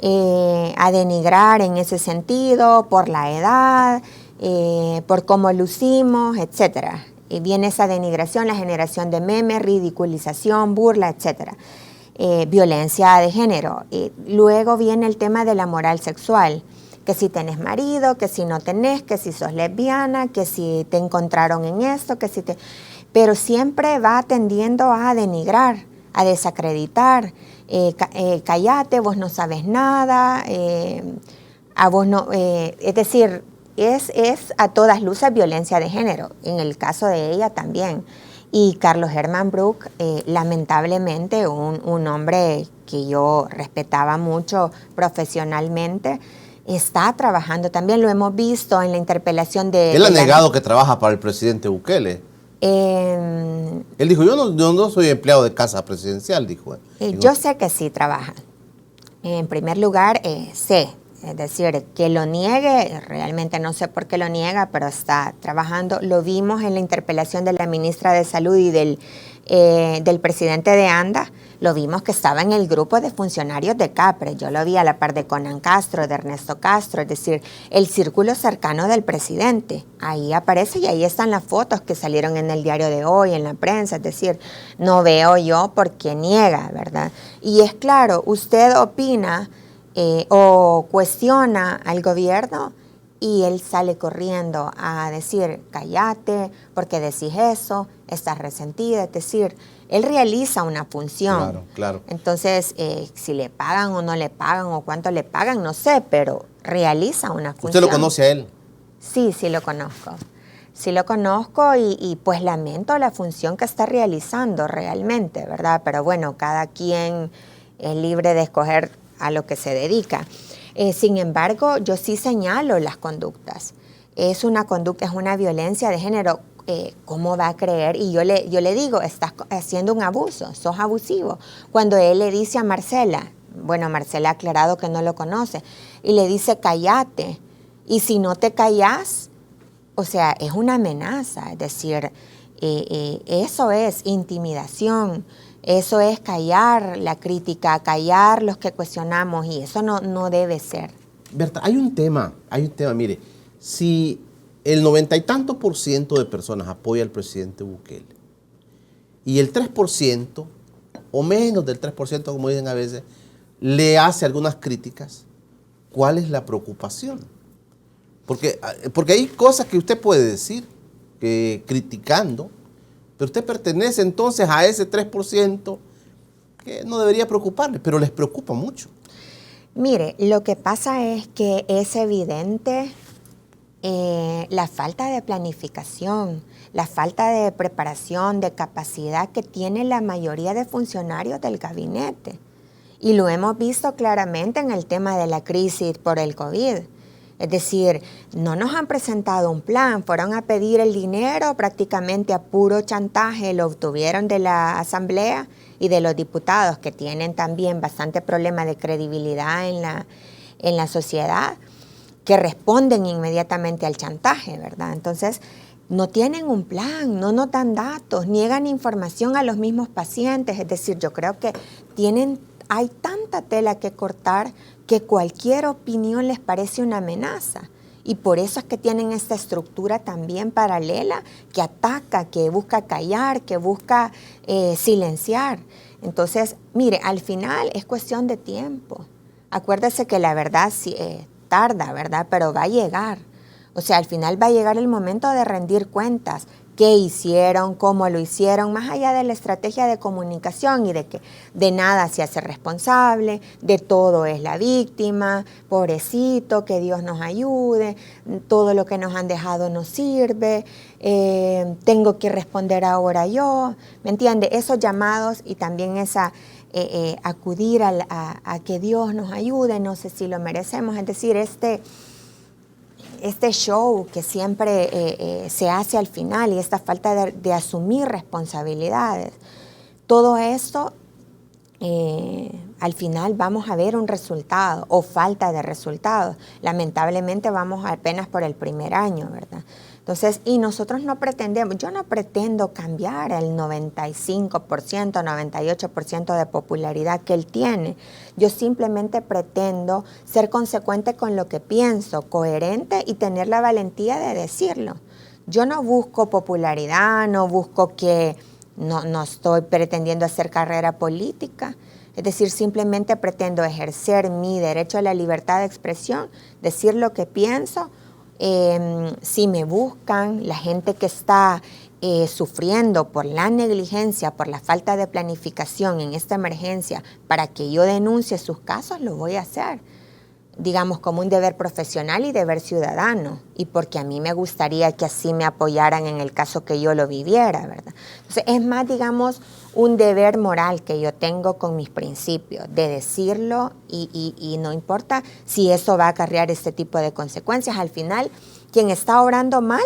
A denigrar en ese sentido, por la edad, por cómo lucimos, etc. Y viene esa denigración, la generación de memes, ridiculización, burla, etc. Violencia de género. Luego viene el tema de la moral sexual, que si tenés marido, que si no tenés, que si sos lesbiana, que si te encontraron en esto, que si te... Pero siempre va tendiendo a denigrar, a desacreditar. Cállate, vos no sabes nada, a vos no, es decir, es a todas luces violencia de género, en el caso de ella también. Y Carlos Germán Brook, lamentablemente, un hombre que yo respetaba mucho profesionalmente, está trabajando también, lo hemos visto en la interpelación de... Él ha negado que trabaja para el presidente Bukele. Él dijo, yo no soy empleado de casa presidencial, dijo. Yo sé que sí trabaja. En primer lugar, sé, es decir, que lo niegue, realmente no sé por qué lo niega, pero está trabajando. Lo vimos en la interpelación de la ministra de Salud y del presidente de ANDA, lo vimos que estaba en el grupo de funcionarios de CAPRE. Yo lo vi a la par de Conan Castro, de Ernesto Castro, es decir, el círculo cercano del presidente. Ahí aparece y ahí están las fotos que salieron en el diario de hoy, en la prensa, es decir, no veo yo por qué niega, ¿verdad? Y es claro, usted opina o cuestiona al gobierno y él sale corriendo a decir, cállate, porque decís eso, estás resentida, es decir, él realiza una función. Claro, claro. Entonces, si le pagan o no le pagan o cuánto le pagan, no sé, pero realiza una función. ¿Usted lo conoce a él? Sí, sí lo conozco. Sí lo conozco y pues lamento la función que está realizando realmente, ¿verdad? Pero bueno, cada quien es libre de escoger a lo que se dedica. Sin embargo, yo sí señalo las conductas. Es una conducta, es una violencia de género. ¿Cómo va a creer? Y yo le digo, estás haciendo un abuso, sos abusivo. Cuando él le dice a Marcela, bueno, Marcela ha aclarado que no lo conoce, y le dice, cállate. Y si no te callás, o sea, es una amenaza. Es decir, eso es intimidación. Eso es callar la crítica, callar los que cuestionamos, y eso no debe ser. Berta, hay un tema, mire, si el 90 y tanto % de personas apoya al presidente Bukele y el 3% o menos del 3%, como dicen a veces, le hace algunas críticas, ¿cuál es la preocupación? Porque hay cosas que usted puede decir criticando, pero usted pertenece entonces a ese 3% que no debería preocuparle, pero les preocupa mucho. Mire, lo que pasa es que es evidente la falta de planificación, la falta de preparación, de capacidad que tiene la mayoría de funcionarios del gabinete. Y lo hemos visto claramente en el tema de la crisis por el COVID. Es decir, no nos han presentado un plan, fueron a pedir el dinero prácticamente a puro chantaje, lo obtuvieron de la Asamblea y de los diputados, que tienen también bastante problema de credibilidad en la sociedad, que responden inmediatamente al chantaje, ¿verdad? Entonces, no tienen un plan, no nos dan datos, niegan información a los mismos pacientes. Es decir, yo creo que hay tanta tela que cortar que cualquier opinión les parece una amenaza. Y por eso es que tienen esta estructura también paralela que ataca, que busca callar, que busca silenciar. Entonces, mire, al final es cuestión de tiempo. Acuérdese que la verdad sí, tarda, ¿verdad? Pero va a llegar. O sea, al final va a llegar el momento de rendir cuentas. ¿Qué hicieron? ¿Cómo lo hicieron? Más allá de la estrategia de comunicación y de que de nada se hace responsable, de todo es la víctima, pobrecito, que Dios nos ayude, todo lo que nos han dejado nos sirve, tengo que responder ahora yo, ¿me entiende? Esos llamados y también esa acudir a que Dios nos ayude, no sé si lo merecemos, es decir, este show que siempre se hace al final y esta falta de asumir responsabilidades, todo esto al final vamos a ver un resultado o falta de resultados. Lamentablemente vamos apenas por el primer año, ¿verdad? Entonces, y nosotros no pretendemos, yo no pretendo cambiar el 95%, 98% de popularidad que él tiene. Yo simplemente pretendo ser consecuente con lo que pienso, coherente y tener la valentía de decirlo. Yo no busco popularidad, no busco no estoy pretendiendo hacer carrera política. Es decir, simplemente pretendo ejercer mi derecho a la libertad de expresión, decir lo que pienso. Si me buscan, la gente que está sufriendo por la negligencia, por la falta de planificación en esta emergencia, para que yo denuncie sus casos, lo voy a hacer, digamos, como un deber profesional y deber ciudadano, y porque a mí me gustaría que así me apoyaran en el caso que yo lo viviera, ¿verdad? Entonces, es más, digamos, un deber moral que yo tengo con mis principios, de decirlo y no importa si eso va a acarrear este tipo de consecuencias. Al final, quien está obrando mal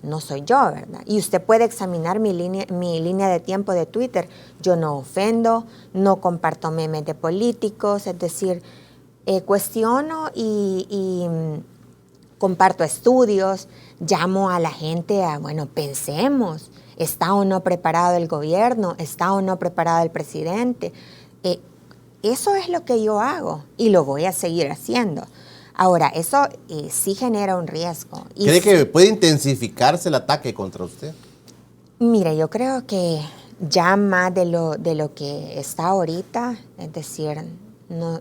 no soy yo, ¿verdad? Y usted puede examinar mi línea de tiempo de Twitter. Yo no ofendo, no comparto memes de políticos, es decir, cuestiono y comparto estudios, llamo a la gente a, bueno, pensemos, ¿está o no preparado el gobierno? ¿Está o no preparado el presidente? Eso es lo que yo hago y lo voy a seguir haciendo. Ahora, eso sí genera un riesgo. ¿Cree que puede intensificarse el ataque contra usted? Mire, yo creo que ya más de lo que está ahorita, es decir, no,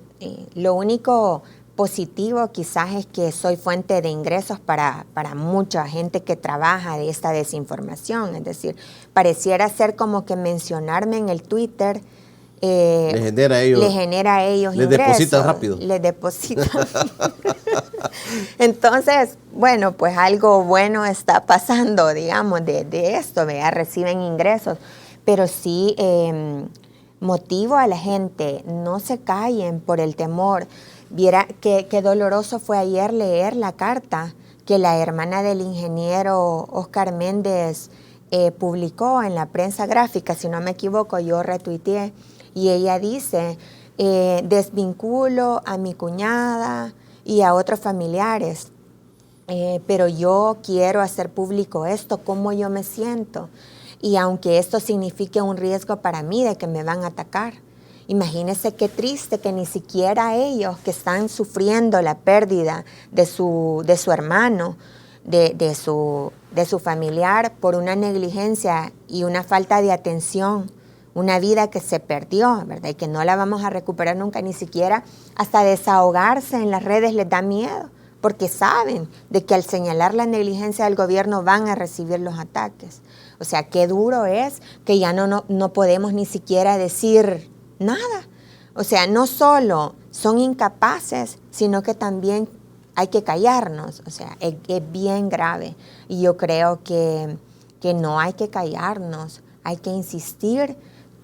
lo único positivo quizás es que soy fuente de ingresos para mucha gente que trabaja de esta desinformación. Es decir, pareciera ser como que mencionarme en el Twitter le genera a ellos ingresos. Les deposita rápido. Les deposita. Entonces, bueno, pues algo bueno está pasando, digamos, de esto, ¿verdad? Reciben ingresos. Pero sí motivo a la gente, no se callen por el temor. Viera qué doloroso fue ayer leer la carta que la hermana del ingeniero Oscar Méndez publicó en la prensa gráfica, si no me equivoco, yo retuiteé, y ella dice, desvinculo a mi cuñada y a otros familiares, pero yo quiero hacer público esto, cómo yo me siento, y aunque esto signifique un riesgo para mí de que me van a atacar. Imagínense qué triste que ni siquiera ellos que están sufriendo la pérdida de su hermano, de su familiar por una negligencia y una falta de atención, una vida que se perdió, ¿verdad? Y que no la vamos a recuperar nunca, ni siquiera hasta desahogarse en las redes les da miedo, porque saben de que al señalar la negligencia del gobierno van a recibir los ataques. O sea, qué duro es que ya no podemos ni siquiera decir nada. O sea, no solo son incapaces, sino que también hay que callarnos. O sea, es bien grave. Y yo creo que no hay que callarnos, hay que insistir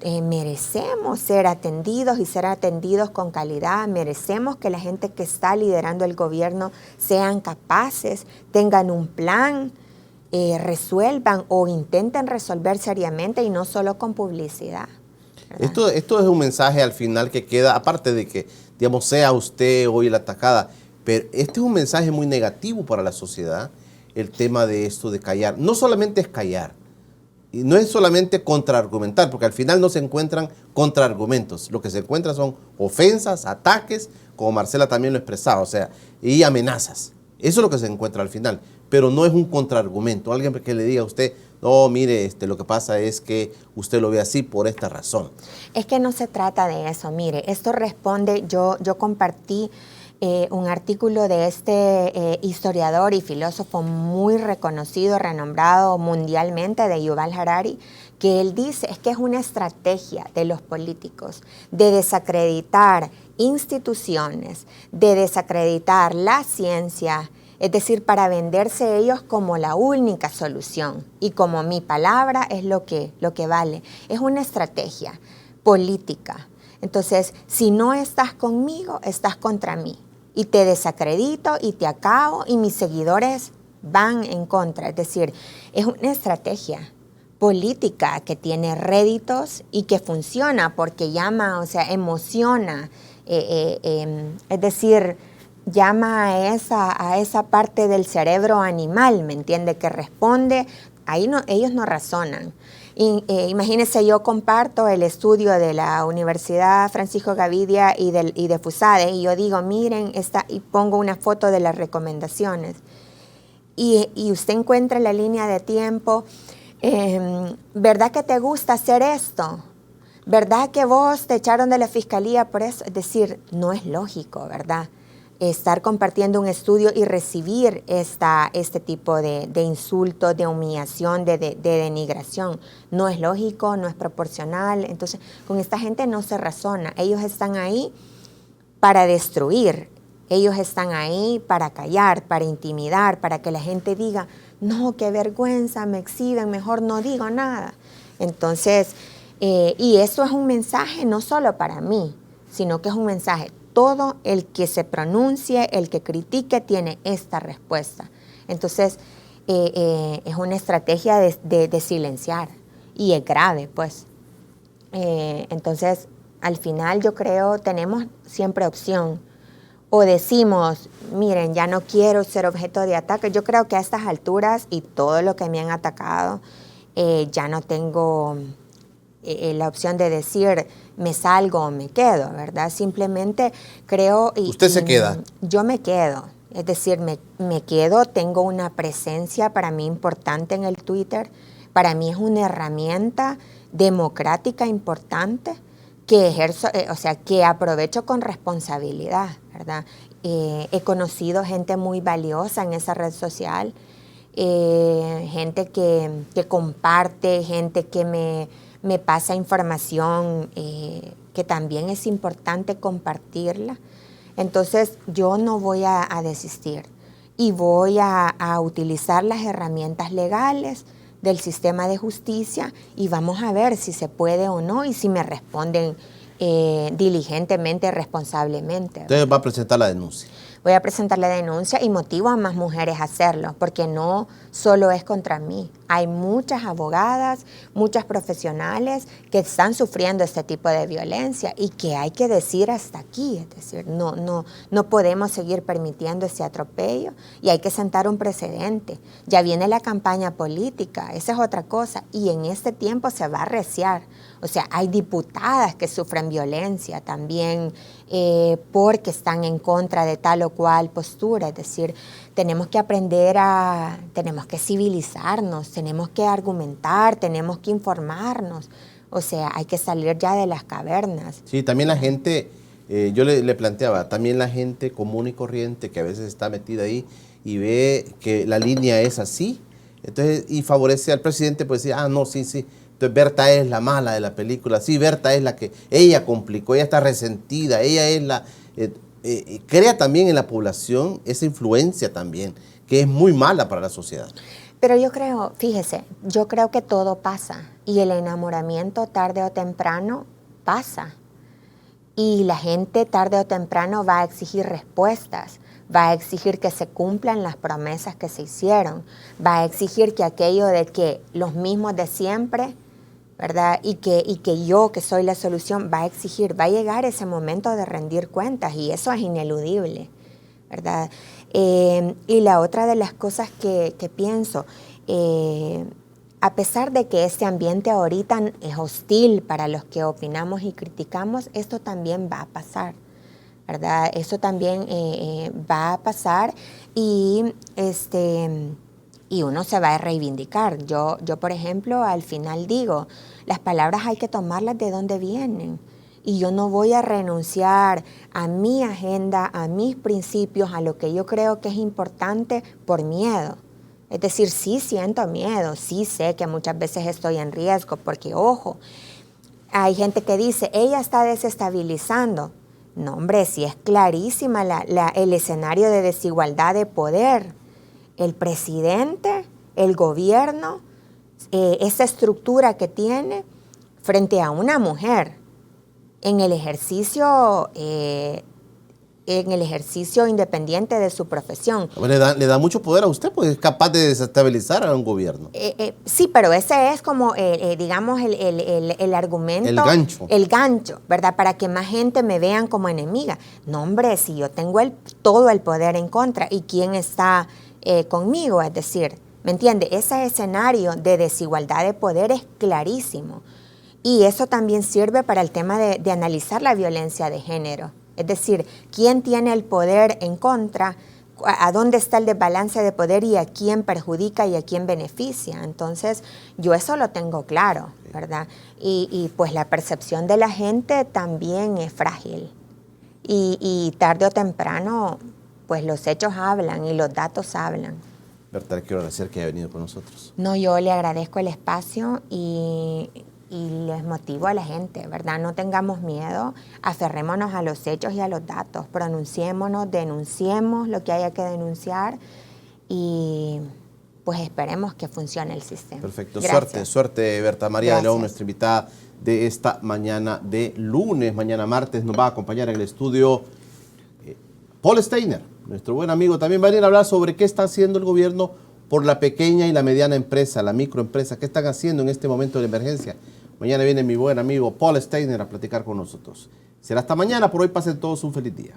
merecemos ser atendidos y ser atendidos con calidad. Merecemos que la gente que está liderando el gobierno sean capaces, tengan un plan, resuelvan o intenten resolver seriamente y no solo con publicidad. Esto es un mensaje al final que queda, aparte de que, digamos, sea usted hoy la atacada, pero este es un mensaje muy negativo para la sociedad, el tema de esto de callar. No solamente es callar, y no es solamente contraargumentar, porque al final no se encuentran contraargumentos. Lo que se encuentran son ofensas, ataques, como Marcela también lo expresaba, o sea, y amenazas. Eso es lo que se encuentra al final, pero no es un contraargumento. Alguien que le diga a usted, no, mire, lo que pasa es que usted lo ve así por esta razón. Es que no se trata de eso. Mire, esto responde, yo compartí un artículo de este historiador y filósofo muy reconocido, renombrado mundialmente, de Yuval Harari, que él dice es que es una estrategia de los políticos de desacreditar instituciones, de desacreditar la ciencia, es decir, para venderse ellos como la única solución y como mi palabra es lo que vale. Es una estrategia política. Entonces, si no estás conmigo, estás contra mí. Y te desacredito y te acabo y mis seguidores van en contra. Es decir, es una estrategia política que tiene réditos y que funciona porque llama, o sea, emociona, es decir, llama a esa parte del cerebro animal, ¿me entiende? Que responde, ahí no, ellos no razonan. Imagínense, yo comparto el estudio de la Universidad Francisco Gavidia y de FUSADE, y yo digo, miren, y pongo una foto de las recomendaciones. Y usted encuentra la línea de tiempo, ¿verdad que te gusta hacer esto? ¿Verdad que vos te echaron de la fiscalía por eso? Es decir, no es lógico, ¿verdad? Estar compartiendo un estudio y recibir este tipo de insultos, de humillación, de denigración. No es lógico, no es proporcional. Entonces, con esta gente no se razona. Ellos están ahí para destruir. Ellos están ahí para callar, para intimidar, para que la gente diga, no, qué vergüenza, me exhiben, mejor no digo nada. Entonces, y eso es un mensaje no solo para mí, sino que es un mensaje. Todo el que se pronuncie, el que critique, tiene esta respuesta. Entonces, es una estrategia de silenciar y es grave, pues. Entonces, al final yo creo tenemos siempre opción. O decimos, miren, ya no quiero ser objeto de ataque. Yo creo que a estas alturas y todo lo que me han atacado, ya no tengo la opción de decir me salgo o me quedo, ¿verdad? Simplemente creo... ¿Usted se queda? Yo me quedo. Es decir, me quedo, tengo una presencia para mí importante en el Twitter. Para mí es una herramienta democrática importante que ejerzo, o sea, que aprovecho con responsabilidad, ¿verdad? He conocido gente muy valiosa en esa red social, gente que comparte, gente que me pasa información que también es importante compartirla. Entonces yo no voy a desistir y voy a utilizar las herramientas legales del sistema de justicia y vamos a ver si se puede o no y si me responden diligentemente, responsablemente. Usted va a presentar la denuncia. Voy a presentar la denuncia y motivo a más mujeres a hacerlo, porque no solo es contra mí. Hay muchas abogadas, muchas profesionales que están sufriendo este tipo de violencia y que hay que decir hasta aquí. Es decir, no podemos seguir permitiendo ese atropello y hay que sentar un precedente. Ya viene la campaña política, esa es otra cosa, y en este tiempo se va a arreciar. O sea, hay diputadas que sufren violencia también porque están en contra de tal o cual postura. Es decir, tenemos que aprender tenemos que civilizarnos, tenemos que argumentar, tenemos que informarnos. O sea, hay que salir ya de las cavernas. Sí, también la gente, yo le planteaba, también la gente común y corriente que a veces está metida ahí y ve que la línea es así, entonces, y favorece al presidente, pues decir, no, sí. Entonces Berta es la mala de la película, sí, Berta es la que, ella complicó, ella está resentida, ella es la... crea también en la población esa influencia también, que es muy mala para la sociedad. Pero yo creo, fíjese, yo creo que todo pasa y el enamoramiento tarde o temprano pasa. Y la gente tarde o temprano va a exigir respuestas, va a exigir que se cumplan las promesas que se hicieron, va a exigir que aquello de que los mismos de siempre, ¿verdad? Y que yo, que soy la solución, va a exigir, va a llegar ese momento de rendir cuentas y eso es ineludible, ¿verdad? Y la otra de las cosas que pienso, a pesar de que este ambiente ahorita es hostil para los que opinamos y criticamos, esto también va a pasar, ¿verdad? Eso también va a pasar y uno se va a reivindicar. Yo, por ejemplo, al final digo, las palabras hay que tomarlas de donde vienen. Y yo no voy a renunciar a mi agenda, a mis principios, a lo que yo creo que es importante por miedo. Es decir, sí siento miedo, sí sé que muchas veces estoy en riesgo, porque, ojo, hay gente que dice, ella está desestabilizando. No, hombre, sí es clarísima el escenario de desigualdad de poder. El presidente, el gobierno, esa estructura que tiene frente a una mujer en el ejercicio independiente de su profesión. Le da mucho poder a usted, porque es capaz de desestabilizar a un gobierno. Sí, pero ese es como, digamos, el argumento. El gancho. El gancho, ¿verdad? Para que más gente me vean como enemiga. No, hombre, si yo tengo todo el poder en contra, ¿y quién está conmigo? Es decir, ¿me entiende? Ese escenario de desigualdad de poder es clarísimo. Y eso también sirve para el tema de analizar la violencia de género. Es decir, quién tiene el poder en contra, a dónde está el desbalance de poder y a quién perjudica y a quién beneficia. Entonces, yo eso lo tengo claro, ¿verdad? Y pues la percepción de la gente también es frágil. Y tarde o temprano, pues los hechos hablan y los datos hablan. Berta, le quiero agradecer que haya venido con nosotros. No, yo le agradezco el espacio y les motivo a la gente, ¿verdad? No tengamos miedo, aferrémonos a los hechos y a los datos, pronunciémonos, denunciemos lo que haya que denunciar y pues esperemos que funcione el sistema. Perfecto, Gracias. suerte Berta María Gracias. de León, nuestra invitada de esta mañana de lunes. Mañana martes nos va a acompañar en el estudio Paul Steiner, nuestro buen amigo. También va a venir a hablar sobre qué está haciendo el gobierno por la pequeña y la mediana empresa, la microempresa, qué están haciendo en este momento de emergencia. Mañana viene mi buen amigo Paul Steiner a platicar con nosotros. Será hasta mañana, por hoy pasen todos un feliz día.